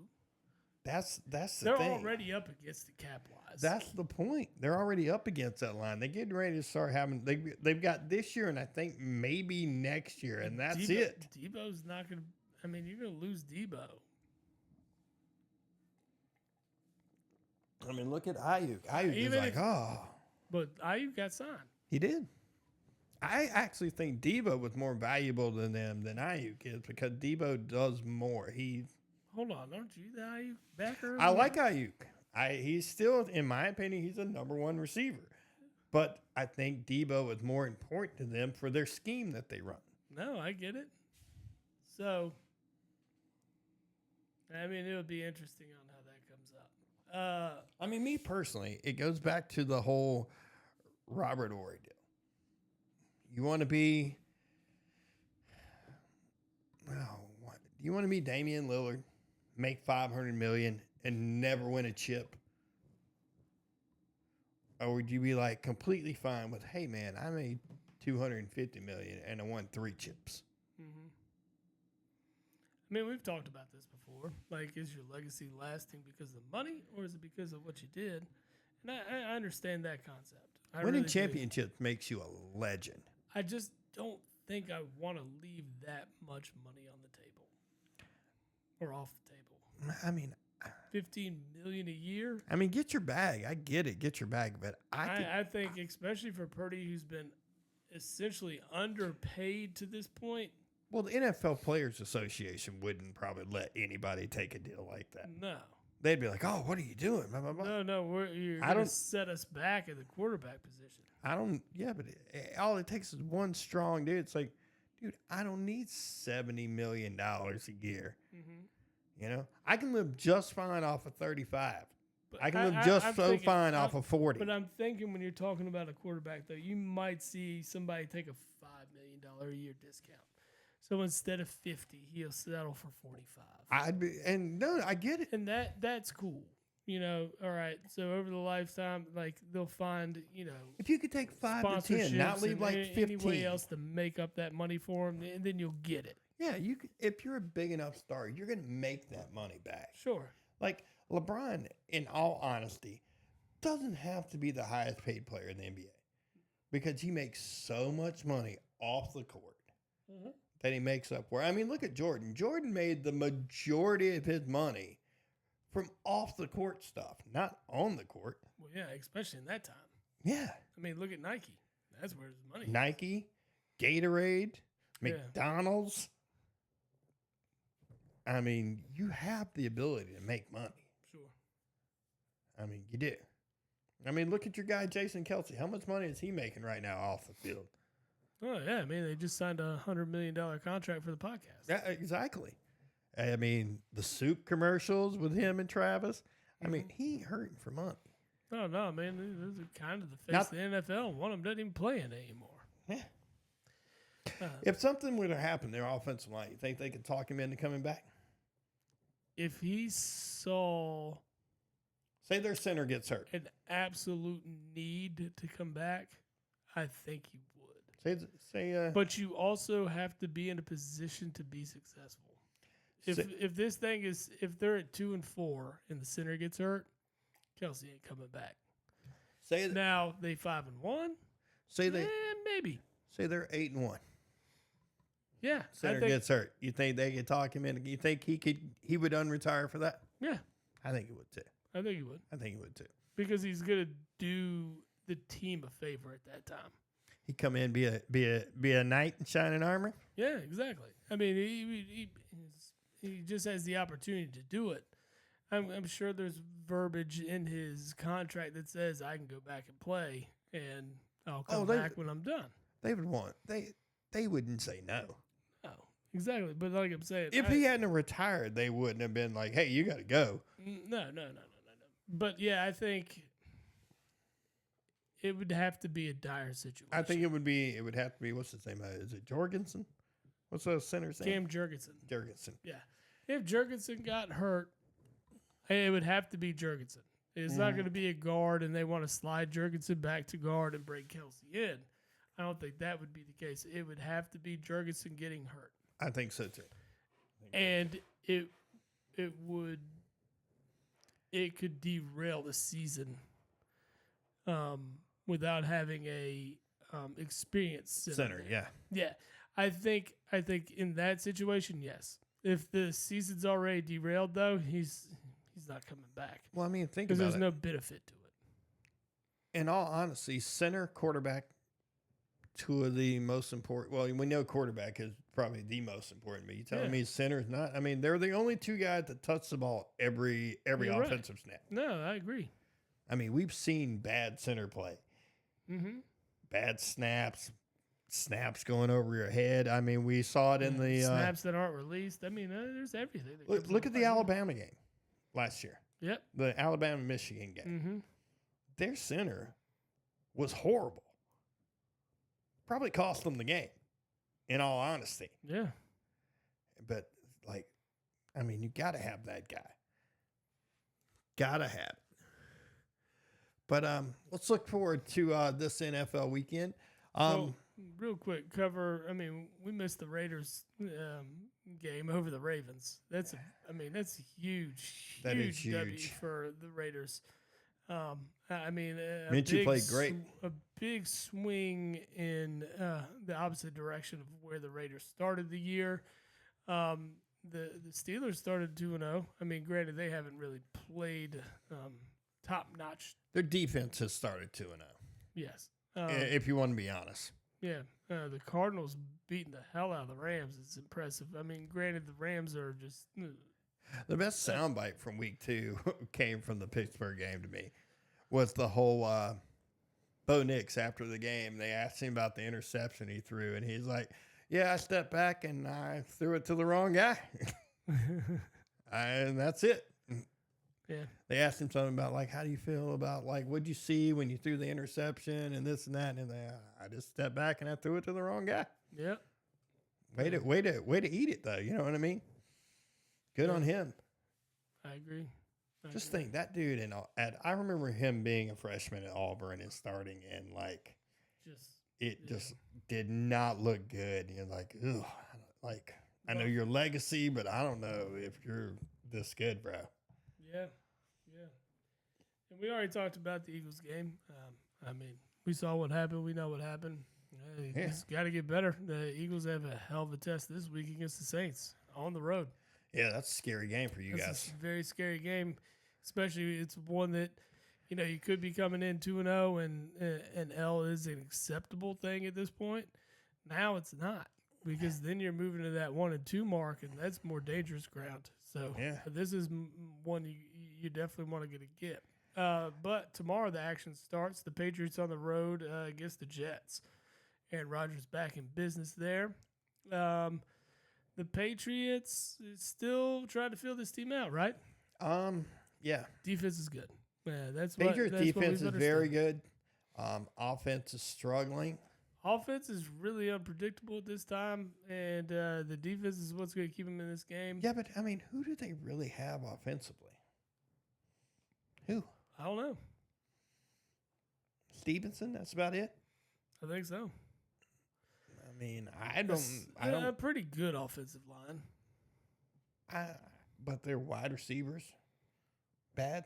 Speaker 1: That's the
Speaker 2: They're
Speaker 1: thing.
Speaker 2: already up against the cap wise.
Speaker 1: That's the point. They're already up against that line. They're getting ready to start having. They've got this year and I think maybe next year, and that's it.
Speaker 2: Debo's not going to. I mean, you're going to lose Debo.
Speaker 1: I mean, look at Ayuk. Ayuk is
Speaker 2: Even
Speaker 1: like,
Speaker 2: if-
Speaker 1: oh,
Speaker 2: But Ayuk got signed.
Speaker 1: he did. I actually think Debo was more valuable than them than Ayuk is because Debo does more.
Speaker 2: Hold on, aren't you the Ayuk backer?
Speaker 1: I like Ayuk. He's still, in my opinion, he's a number one receiver. But I think Debo is more important to them for their scheme that they run.
Speaker 2: No, I get it. So, I mean, it would be interesting on how that comes up.
Speaker 1: I mean, me personally, it goes back to the whole Robert Ory deal. You want to be, you want to be Damian Lillard, make $500 million, and never win a chip? Or would you be like completely fine with, hey man, I made $250 million and I won 3 chips?
Speaker 2: Mm-hmm. I mean, we've talked about this before. Like, is your legacy lasting because of the money, or is it because of what you did? And I understand that concept. I
Speaker 1: Winning
Speaker 2: really do.
Speaker 1: championships makes you a legend.
Speaker 2: I just don't think I want to leave that much money on the table or off the table.
Speaker 1: I mean,
Speaker 2: $15 million a year.
Speaker 1: get your bag. I get it. Get your bag. But
Speaker 2: I think, especially for Purdy, who's been essentially underpaid to this point.
Speaker 1: well, the NFL Players Association wouldn't probably let anybody take a deal like that.
Speaker 2: No,
Speaker 1: They'd be like, "Oh, what are you doing?" Blah, blah, blah.
Speaker 2: no, you're
Speaker 1: I
Speaker 2: going to
Speaker 1: don't-
Speaker 2: set us back at the quarterback position.
Speaker 1: I don't. Yeah, but all it takes is one strong dude. It's like, dude, I don't need $70 million a year.
Speaker 2: Mm-hmm.
Speaker 1: You know, I can live just fine off of 35.
Speaker 2: But
Speaker 1: I can live just
Speaker 2: I'm
Speaker 1: so
Speaker 2: thinking-
Speaker 1: fine off of 40.
Speaker 2: But I'm thinking when you're talking about a quarterback, though, you might see somebody take a $5 million a year discount. So instead of 50, he'll settle for 45.
Speaker 1: I get it.
Speaker 2: And that's cool. You know, all right. So over the lifetime, like they'll find, you know,
Speaker 1: If you could take 5 to 10, not
Speaker 2: sponsorships
Speaker 1: leave
Speaker 2: and
Speaker 1: like
Speaker 2: any
Speaker 1: 15.
Speaker 2: way else to make up that money for him, and then you'll get it.
Speaker 1: Yeah, you could, if you're a big enough star, you're going to make that money back.
Speaker 2: Sure.
Speaker 1: Like LeBron, in all honesty, doesn't have to be the highest paid player in the NBA because he makes so much money off the court that he makes up for. I mean, look at Jordan. Jordan made the majority of his money from off the court stuff, not on the court.
Speaker 2: Well, yeah, especially in that time.
Speaker 1: Yeah.
Speaker 2: I mean, look at Nike. That's where his money is.
Speaker 1: Nike, Gatorade,
Speaker 2: Yeah.
Speaker 1: McDonald's. I mean, you have the ability to make money.
Speaker 2: Sure.
Speaker 1: I mean, you do. I mean, look at your guy, Jason Kelsey. How much money is he making right now off the field?
Speaker 2: Oh, yeah. I mean, they just signed a $100 million contract for the podcast.
Speaker 1: Yeah, exactly. I mean, the soup commercials with him and Travis. I mean, he ain't hurting for money.
Speaker 2: Oh, no, man. Those are kind of the face
Speaker 1: Not-
Speaker 2: of the NFL. One of them doesn't even play in it anymore.
Speaker 1: Yeah.
Speaker 2: Uh,
Speaker 1: If something were to happen, their offensive line, you think they could talk him into coming back?
Speaker 2: if he saw
Speaker 1: Say their center gets hurt.
Speaker 2: an absolute need to come back, I think he would.
Speaker 1: Say
Speaker 2: But you also have to be in a position to be successful. If this thing is, if they're at 2-4 and the center gets hurt, Kelsey ain't coming back.
Speaker 1: say
Speaker 2: Now they 5-1,
Speaker 1: say they
Speaker 2: maybe.
Speaker 1: say they're 8-1.
Speaker 2: Yeah,
Speaker 1: Center
Speaker 2: I think,
Speaker 1: gets hurt. You think they could talk him in? You think he would unretire for that?
Speaker 2: yeah,
Speaker 1: I think he would too.
Speaker 2: I think he would
Speaker 1: I think he would too.
Speaker 2: because he's gonna do the team a favor at that time.
Speaker 1: He come in be a knight in shining armor.
Speaker 2: Yeah, exactly. I mean, he just has the opportunity to do it. I'm sure there's verbiage in his contract that says I can go back and play, and I'll come back when I'm done.
Speaker 1: They would want they wouldn't say no.
Speaker 2: Oh, exactly. But like I'm saying,
Speaker 1: If he hadn't retired, they wouldn't have been like, "Hey, you got to go."
Speaker 2: no. But yeah, I think it would have to be a dire situation.
Speaker 1: I think it would have to be what's his name? Is it Jorgensen? What's the center's name?
Speaker 2: Cam Jurgensen.
Speaker 1: Jurgensen.
Speaker 2: Yeah, if Jurgensen got hurt, it would have to be Jurgensen. It's not going to be a guard, and they want to slide Jurgensen back to guard and bring Kelsey in. I don't think that would be the case. It would have to be Jurgensen getting hurt,
Speaker 1: I think so too.
Speaker 2: and it could derail the season without having a experienced
Speaker 1: Center,
Speaker 2: there.
Speaker 1: yeah.
Speaker 2: Yeah, I think in that situation, yes. If the season's already derailed, though, he's not coming back
Speaker 1: Well, I mean, think
Speaker 2: because
Speaker 1: about
Speaker 2: there's
Speaker 1: it.
Speaker 2: no benefit to it.
Speaker 1: In all honesty, center, quarterback, two of the most important. Well, we know quarterback is probably the most important, but you telling
Speaker 2: Yeah.
Speaker 1: me center's not? I mean, they're the only two guys that touch the ball every
Speaker 2: You're right.
Speaker 1: offensive snap.
Speaker 2: No, I agree.
Speaker 1: I mean, we've seen bad center play,
Speaker 2: Mm-hmm.
Speaker 1: bad snaps going over your head. I mean, we saw it in the
Speaker 2: snaps that aren't released. I mean, there's everything. That comes
Speaker 1: look
Speaker 2: into
Speaker 1: at the
Speaker 2: play.
Speaker 1: Alabama game last year,
Speaker 2: Yep.
Speaker 1: the Alabama-Michigan game.
Speaker 2: Mm-hmm.
Speaker 1: Their center was horrible. Probably cost them the game, in all honesty.
Speaker 2: Yeah.
Speaker 1: But, like, I mean, you got to have that guy. Got to have it. But let's look forward to this NFL weekend.
Speaker 2: Well, real quick, we missed the Raiders game over the Ravens. That's a huge,
Speaker 1: That is
Speaker 2: huge W
Speaker 1: huge.
Speaker 2: for the Raiders. I mean,
Speaker 1: Minshew played great.
Speaker 2: A big swing in the opposite direction of where the Raiders started the year. The Steelers started 2-0. I mean, granted, they haven't really played top notch.
Speaker 1: their defense has started 2-0,
Speaker 2: Yes.
Speaker 1: if you want to be honest.
Speaker 2: Yeah, the Cardinals beating the hell out of the Rams. It's impressive. I mean, granted, the Rams are just
Speaker 1: The best soundbite from week 2 came from the Pittsburgh game to me. Was the whole Bo Nix after the game. They asked him about the interception he threw, and he's like, "Yeah, I stepped back and I threw it to the wrong guy." And that's it.
Speaker 2: Yeah.
Speaker 1: They asked him something about like, how do you feel about like what'd you see when you threw the interception and this and that, and I just stepped back and I threw it to the wrong guy.
Speaker 2: Yep.
Speaker 1: Way to eat it though. You know what I mean? Good on him.
Speaker 2: I agree.
Speaker 1: Just think that dude I remember him being a freshman at Auburn and starting, and like
Speaker 2: Just
Speaker 1: just did not look good. You're like, ugh, like I know your legacy, but I don't know if you're this good, bro.
Speaker 2: Yeah. And we already talked about the Eagles game. I mean, we saw what happened. We know what happened. It's got to get better. The Eagles have a hell of a test this week against the Saints on the road.
Speaker 1: Yeah, that's a scary game for you guys.
Speaker 2: A very scary game, especially it's one that, you could be coming in 2-0 and L is an acceptable thing at this point. Now it's not, because then you're moving to that 1-2 mark, and that's more dangerous ground. So this is one you definitely want to get. But tomorrow the action starts. The Patriots on the road against the Jets. Aaron Rodgers back in business there. The Patriots still trying to fill this team out, right?
Speaker 1: Yeah.
Speaker 2: Defense is good. Yeah,
Speaker 1: Patriots defense is very good. Offense is struggling.
Speaker 2: Offense is really unpredictable at this time, and the defense is what's going to keep them in this game.
Speaker 1: Yeah, but I mean, who do they really have offensively? Who?
Speaker 2: I don't know.
Speaker 1: Stevenson. That's about it.
Speaker 2: I think so.
Speaker 1: I mean, I don't.
Speaker 2: A pretty good offensive line.
Speaker 1: But their wide receivers, bad.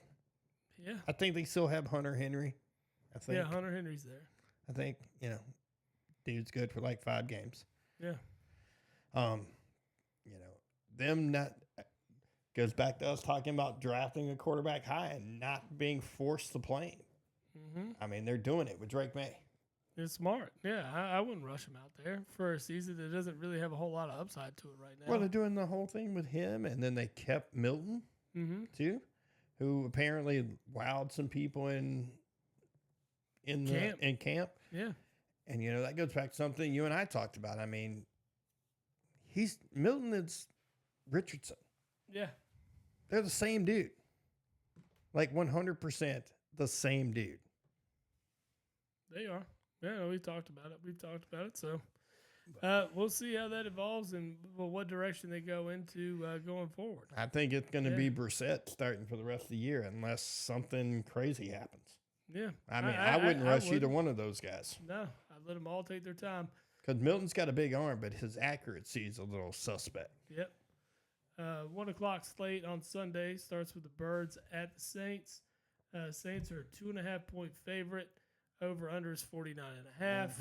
Speaker 2: Yeah.
Speaker 1: I think they still have Hunter Henry. I think.
Speaker 2: Yeah, Hunter Henry's there.
Speaker 1: I think dude's good for like 5 games.
Speaker 2: Yeah.
Speaker 1: Them not goes back to us talking about drafting a quarterback high and not being forced to play him.
Speaker 2: Mm-hmm.
Speaker 1: I mean, they're doing it with Drake May.
Speaker 2: It's smart. Yeah, I wouldn't rush him out there for a season that doesn't really have a whole lot of upside to it right now.
Speaker 1: Well, they're doing the whole thing with him, and then they kept Milton too, who apparently wowed some people in camp.
Speaker 2: Yeah,
Speaker 1: and that goes back to something you and I talked about. I mean, Milton is Richardson.
Speaker 2: Yeah,
Speaker 1: they're the same dude, like 100% the same dude.
Speaker 2: They are. Yeah, we've talked about it. So we'll see how that evolves and what direction they go into going forward.
Speaker 1: I think it's going to be Brissett starting for the rest of the year unless something crazy happens.
Speaker 2: Yeah.
Speaker 1: I mean, I wouldn't rush either one of those guys.
Speaker 2: No, I'd let them all take their time.
Speaker 1: Because Milton's got a big arm, but his accuracy is a little suspect.
Speaker 2: Yep. 1 o'clock slate on Sunday starts with the Birds at the Saints. Saints are a 2.5-point favorite. Over under is 49.5.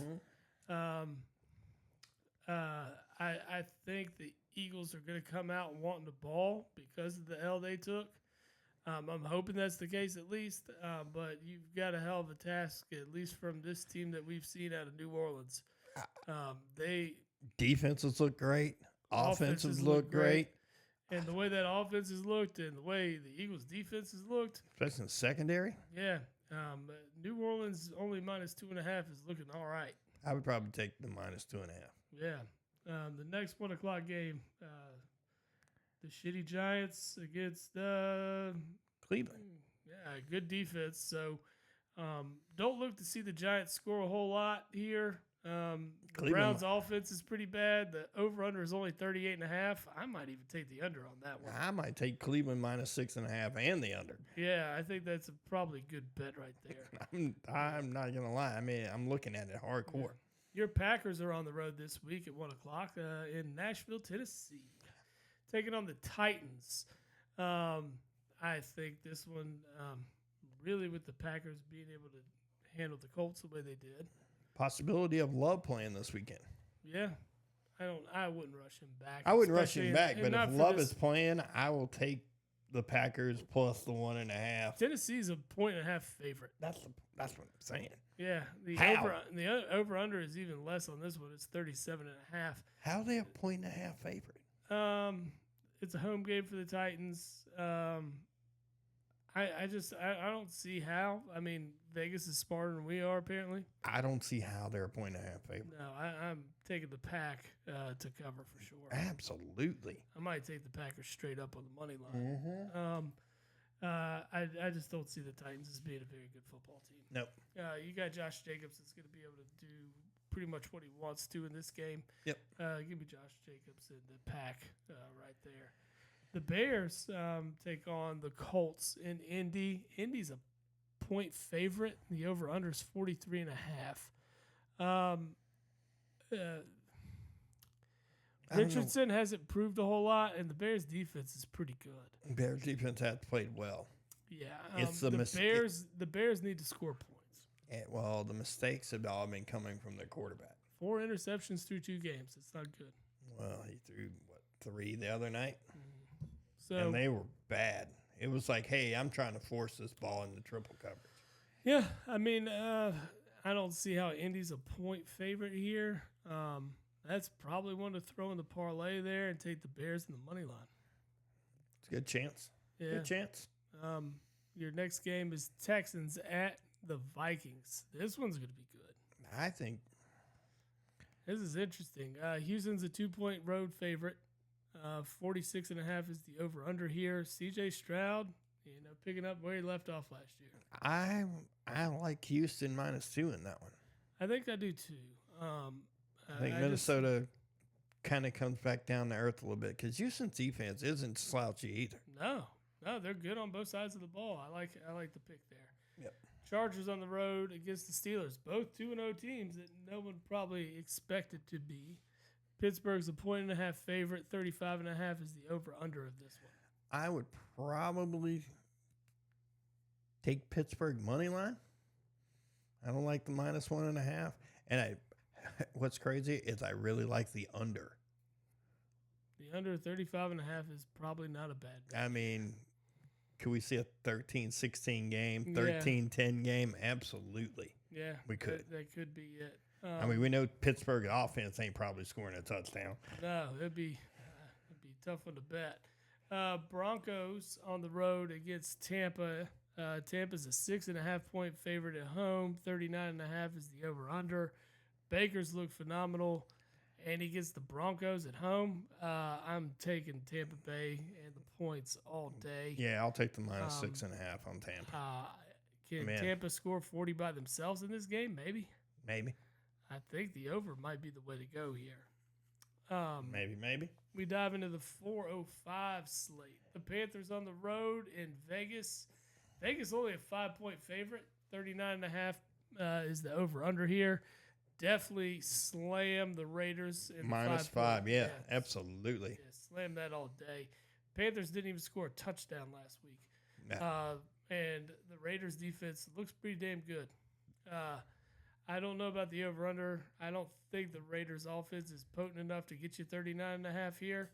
Speaker 2: I think the Eagles are going to come out wanting the ball because of the L they took. I'm hoping that's the case at least. But you've got a hell of a task, at least from this team that we've seen out of New Orleans.
Speaker 1: Defenses look great. Offenses look great.
Speaker 2: And the way that offense has looked and the way the Eagles' defense has looked.
Speaker 1: Especially in the secondary.
Speaker 2: Yeah. New Orleans only -2.5 is looking all right.
Speaker 1: I would probably take the -2.5.
Speaker 2: Yeah. The next 1 o'clock game, the shitty Giants against
Speaker 1: Cleveland.
Speaker 2: Yeah, good defense. So don't look to see the Giants score a whole lot here. The Browns' offense is pretty bad. The over-under is only 38.5. I might even take the under on that one.
Speaker 1: I might take Cleveland -6.5 and the under.
Speaker 2: Yeah, I think that's probably a good bet right there.
Speaker 1: I'm not going to lie. I mean, I'm looking at it hardcore.
Speaker 2: Yeah. Your Packers are on the road this week at 1 o'clock in Nashville, Tennessee, taking on the Titans. I think this one, really with the Packers being able to handle the Colts the way they did.
Speaker 1: Possibility of Love playing this weekend.
Speaker 2: Yeah. I wouldn't rush him back.
Speaker 1: I wouldn't rush him back, but if Love is playing, I will take the Packers plus the 1.5.
Speaker 2: Tennessee's a 1.5 favorite.
Speaker 1: That's what I'm saying.
Speaker 2: Yeah. The over-under is even less on this one. It's 37.5.
Speaker 1: How are they a 1.5 favorite?
Speaker 2: It's a home game for the Titans. I don't see how. I mean, Vegas is smarter than we are, apparently.
Speaker 1: I don't see how they're a 1.5 favorite.
Speaker 2: No, I'm taking the Pack to cover for sure.
Speaker 1: Absolutely.
Speaker 2: I might take the Packers straight up on the money line. I just don't see the Titans as being a very good football team.
Speaker 1: Nope.
Speaker 2: You got Josh Jacobs that's going to be able to do pretty much what he wants to in this game.
Speaker 1: Yep.
Speaker 2: Give me Josh Jacobs and the pack right there. The Bears take on the Colts in Indy. Indy's a point favorite. The over-under is 43.5. Richardson hasn't proved a whole lot, and the Bears' defense is pretty good.
Speaker 1: Bears defense has played well.
Speaker 2: Yeah,
Speaker 1: It's
Speaker 2: the Bears need to score points.
Speaker 1: Well, the mistakes have all been coming from their quarterback.
Speaker 2: 4 interceptions through 2 games. It's not good.
Speaker 1: Well, he threw 3 the other night,
Speaker 2: So
Speaker 1: and they were bad. It was like, hey, I'm trying to force this ball into triple coverage.
Speaker 2: yeah, I mean, I don't see how Indy's a point favorite here. That's probably one to throw in the parlay there and take the Bears in the money line.
Speaker 1: It's a good chance.
Speaker 2: Yeah.
Speaker 1: Good chance.
Speaker 2: Your next game is Texans at the Vikings. This one's going to be good.
Speaker 1: I think
Speaker 2: This is interesting. Houston's a 2-point road favorite. 46.5 is the over/under here. C.J. Stroud, picking up where he left off last year.
Speaker 1: I like Houston -2 in that one.
Speaker 2: I think I do too.
Speaker 1: I think Minnesota kind of comes back down to earth a little bit because Houston's defense isn't slouchy either.
Speaker 2: No, they're good on both sides of the ball. I like the pick there.
Speaker 1: Yep.
Speaker 2: Chargers on the road against the Steelers, both 2-0 teams that no one probably expected to be. Pittsburgh's a 1.5 favorite. 35.5 is the over/under of this one.
Speaker 1: I would probably take Pittsburgh money line. I don't like the -1.5, and what's crazy is I really like the under.
Speaker 2: The under 35.5 is probably not a bad bet.
Speaker 1: I mean, could we see a 13-16 game,
Speaker 2: Yeah.
Speaker 1: 13-10 game? Absolutely.
Speaker 2: Yeah,
Speaker 1: We could.
Speaker 2: That could be it.
Speaker 1: I mean, we know Pittsburgh offense ain't probably scoring a touchdown.
Speaker 2: No, it'd be a tough one to bet. Broncos on the road against Tampa. Tampa's a 6.5-point favorite at home. 39.5 is the over/under. Bakers look phenomenal, and he gets the Broncos at home. I'm taking Tampa Bay and the points all day.
Speaker 1: Yeah, I'll take the -6.5 on Tampa.
Speaker 2: Can
Speaker 1: Man.
Speaker 2: Tampa score 40 by themselves in this game? Maybe.
Speaker 1: Maybe.
Speaker 2: I think the over might be the way to go here.
Speaker 1: Maybe.
Speaker 2: We dive into the 4:05 slate. The Panthers on the road in Vegas. Vegas only a 5-point favorite. 39.5 is the over/under here. Definitely slam the Raiders in
Speaker 1: -5.
Speaker 2: the
Speaker 1: Yeah, absolutely.
Speaker 2: Yeah, slam that all day. Panthers didn't even score a touchdown last week.
Speaker 1: No.
Speaker 2: And the Raiders defense looks pretty damn good. I don't know about the over/under. I don't think the Raiders offense is potent enough to get you 39.5 here.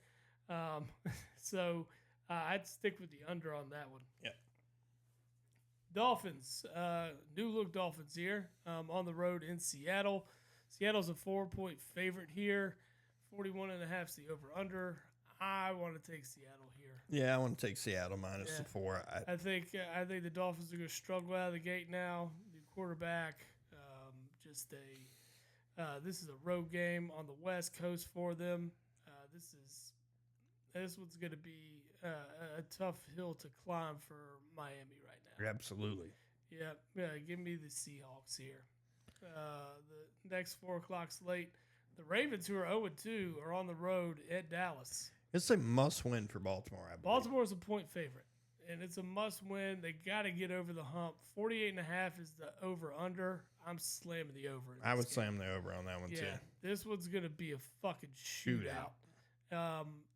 Speaker 2: So I'd stick with the under on that one.
Speaker 1: Yep.
Speaker 2: Dolphins, new look Dolphins here on the road in Seattle. Seattle's a 4-point favorite here. 41.5 is the over/under. I want to take Seattle here.
Speaker 1: Yeah, I want to take Seattle -4.
Speaker 2: I think the Dolphins are going to struggle out of the gate now. New quarterback, this is a road game on the West Coast for them. This one's going to be a tough hill to climb for Miami right now.
Speaker 1: Absolutely.
Speaker 2: Yeah. Give me the Seahawks here. The next 4:00 slate, the Ravens, who are 0-2, are on the road at Dallas.
Speaker 1: It's a must-win for Baltimore, I believe.
Speaker 2: Baltimore's a point favorite, and it's a must-win. They got to get over the hump. 48.5 is the over/under. I'm slamming the over.
Speaker 1: I would slam the over on that one, too.
Speaker 2: This one's going to be a fucking shootout. I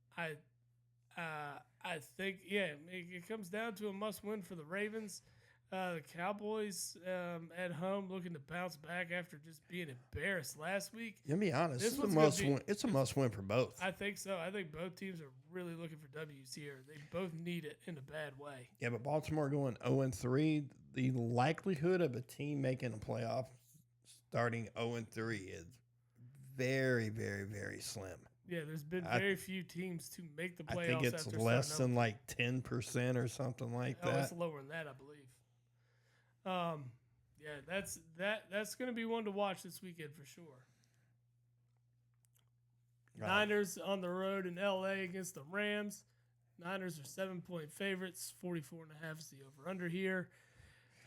Speaker 2: think, it comes down to a must-win for the Ravens. The Cowboys at home looking to bounce back after just being embarrassed last week.
Speaker 1: You'll be honest,
Speaker 2: This
Speaker 1: it's a
Speaker 2: one's gonna
Speaker 1: must-win. It's a must-win for both.
Speaker 2: I think so. I think both teams are really looking for W's here. They both need it in a bad way.
Speaker 1: Yeah, but Baltimore going 0-3, the likelihood of a team making a playoff starting 0-3 is very, very, very slim.
Speaker 2: Yeah, there's been very few teams to make the playoffs.
Speaker 1: I think it's
Speaker 2: after
Speaker 1: less
Speaker 2: starting
Speaker 1: than like 10% or something like
Speaker 2: Oh,
Speaker 1: that.
Speaker 2: it's lower than that, I believe. That's going to be one to watch this weekend for sure.
Speaker 1: Right.
Speaker 2: Niners on the road in LA against the Rams. Niners are 7-point favorites. 44.5 is the over-under here.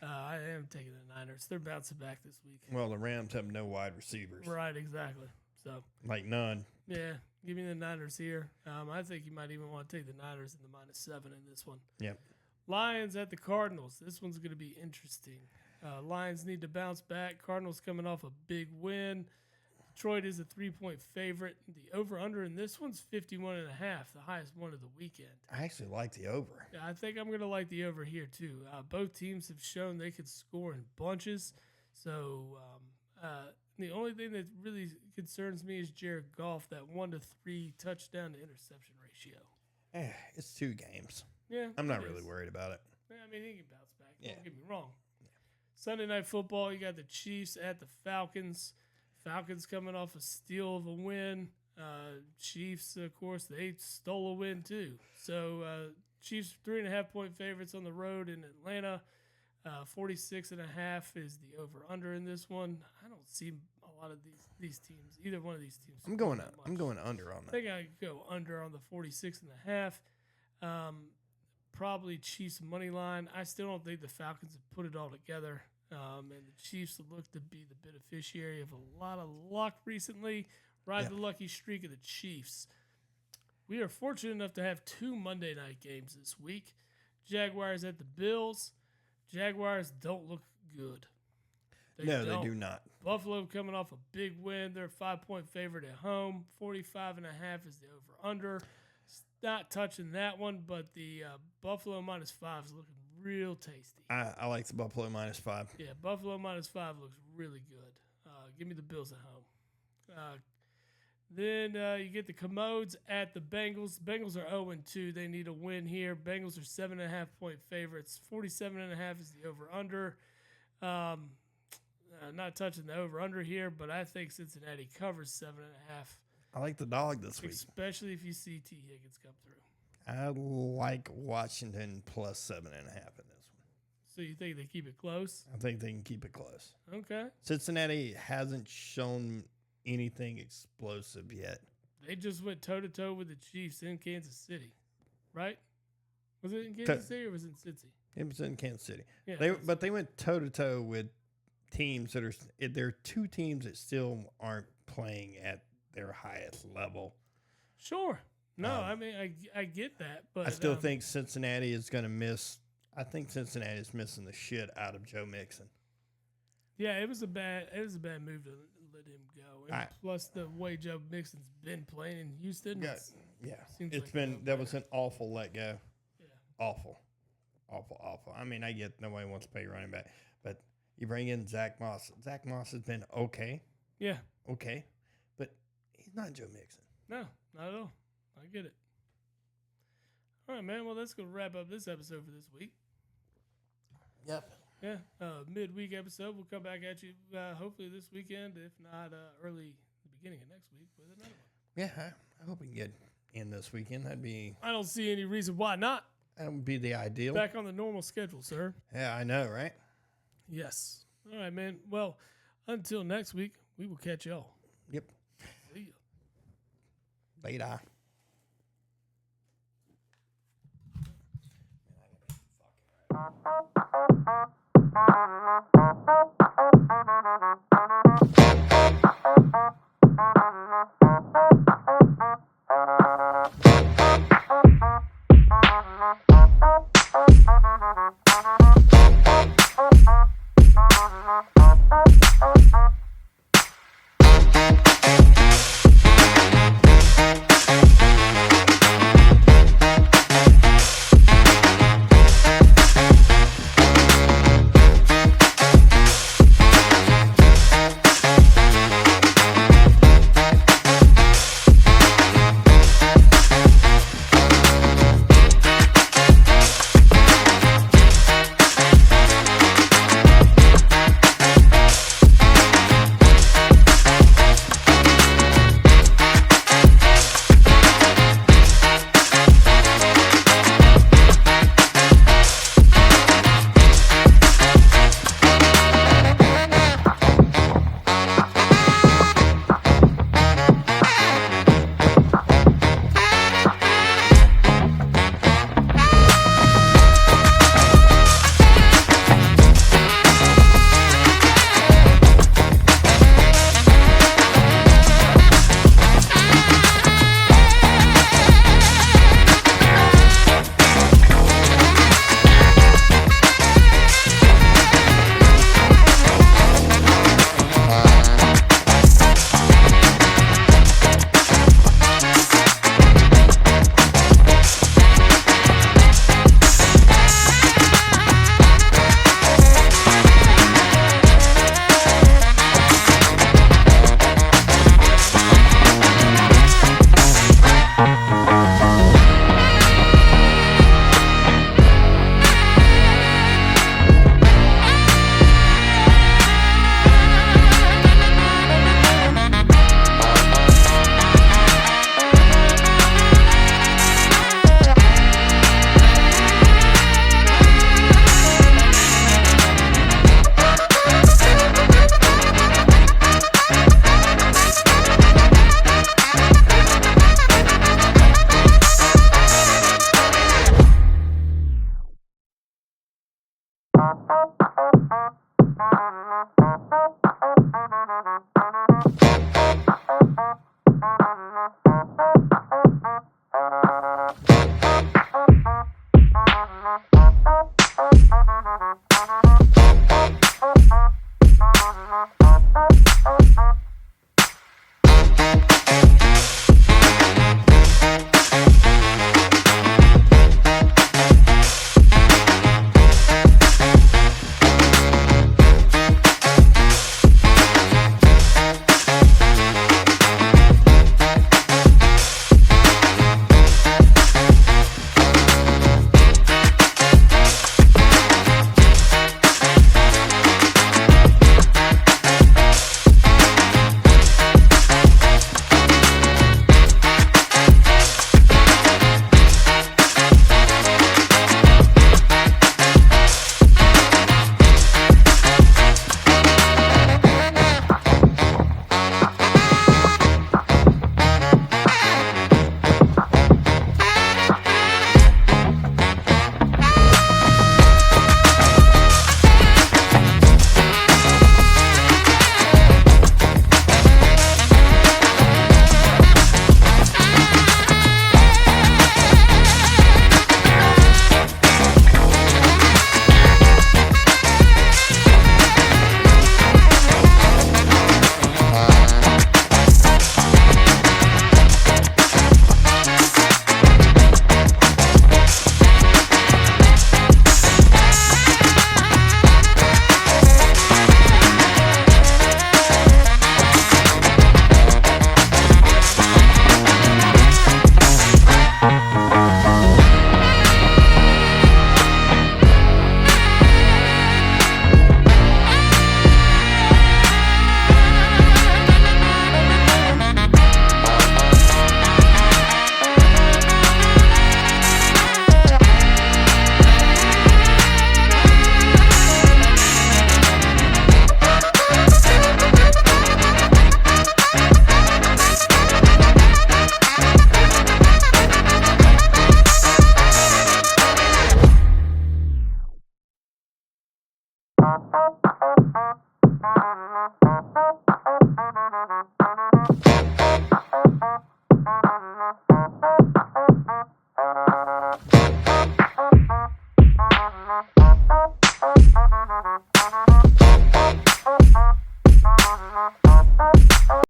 Speaker 2: I am taking the Niners. They're bouncing back this week.
Speaker 1: Well, the Rams have no wide receivers.
Speaker 2: Right, exactly. So,
Speaker 1: Like none.
Speaker 2: yeah, give me the Niners here. I think you might even want to take the Niners in the -7 in this one.
Speaker 1: Yep.
Speaker 2: Lions at the Cardinals. This one's going to be interesting. Lions need to bounce back. Cardinals coming off a big win. Detroit is a 3-point favorite. The over-under in this one's 51.5, the highest one of the weekend.
Speaker 1: I actually like the over.
Speaker 2: Yeah, I think I'm going to like the over here, too. Both teams have shown they could score in bunches. So the only thing that really concerns me is Jared Goff, that 1-3 touchdown to interception ratio.
Speaker 1: It's 2 games.
Speaker 2: Yeah,
Speaker 1: I'm not
Speaker 2: it
Speaker 1: really
Speaker 2: is.
Speaker 1: worried about it.
Speaker 2: Yeah, I mean, he can bounce back.
Speaker 1: Yeah.
Speaker 2: Don't get me wrong. Sunday Night Football, you got the Chiefs at the Falcons. Falcons coming off a steal of a win. Chiefs, of course, they stole a win too. So Chiefs 3.5-point favorites on the road in Atlanta. 46.5 is the over/under in this one. I don't see a lot of these teams. Either one of these teams.
Speaker 1: I'm going
Speaker 2: that much.
Speaker 1: I'm going under on
Speaker 2: I
Speaker 1: that.
Speaker 2: think I could go under on the 46.5. Probably Chiefs money line. I still don't think the Falcons have put it all together. And the Chiefs look to be the beneficiary of a lot of luck recently. Ride the lucky streak of the Chiefs. We are fortunate enough to have 2 Monday night games this week. Jaguars at the Bills. Jaguars don't look good.
Speaker 1: No, they do not.
Speaker 2: Buffalo coming off a big win. They're a 5-point favorite at home. 45.5 is the over/under. Not touching that one, but the Buffalo -5 is looking real tasty.
Speaker 1: I like the Buffalo -5.
Speaker 2: Yeah, Buffalo -5 looks really good. Give me the Bills at home. Then you get the Commodes at the Bengals. Bengals are 0-2. They need a win here. Bengals are 7.5-point favorites. 47.5 is the over/under. Not touching the over/under here, but I think Cincinnati covers 7.5.
Speaker 1: I like the dog this week.
Speaker 2: Especially if you see T. Higgins come through.
Speaker 1: I like Washington plus 7.5 in this one.
Speaker 2: So you think they keep it close?
Speaker 1: I think they can keep it close.
Speaker 2: Okay.
Speaker 1: Cincinnati hasn't shown anything explosive yet.
Speaker 2: They just went toe-to-toe with the Chiefs in Kansas City, right? Was it in Kansas City or was it in Cincy?
Speaker 1: It was in Kansas City.
Speaker 2: Yeah,
Speaker 1: But they went toe-to-toe with teams that are – there are 2 teams that still aren't playing at their highest level.
Speaker 2: Sure. No, I mean, I get that. But
Speaker 1: I still think Cincinnati is going to miss – I think Cincinnati is missing the shit out of Joe Mixon.
Speaker 2: Yeah, it was a bad move to let him go. And plus the way Joe Mixon's been playing in Houston.
Speaker 1: Yeah,
Speaker 2: seems
Speaker 1: it's
Speaker 2: like
Speaker 1: been
Speaker 2: no
Speaker 1: that was an awful let go.
Speaker 2: Yeah.
Speaker 1: Awful. I mean, I get nobody wants to pay running back, but you bring in Zach Moss. Zach Moss has been okay,
Speaker 2: Yeah.
Speaker 1: but he's not Joe Mixon.
Speaker 2: No, not at all. I get it. All right, man. Well, that's going to wrap up this episode for this week.
Speaker 1: Yep.
Speaker 2: Yeah, midweek episode. We'll come back at you hopefully this weekend, if not early the beginning of next week with another one.
Speaker 1: Yeah, I hope we can get in this weekend.
Speaker 2: I don't see any reason why not.
Speaker 1: That would be the ideal.
Speaker 2: Back on the normal schedule, sir.
Speaker 1: Yeah, I know, right?
Speaker 2: Yes. All right, man. Well, until next week, we will catch y'all.
Speaker 1: Yep.
Speaker 2: See ya.
Speaker 1: Later.
Speaker 3: Thank you.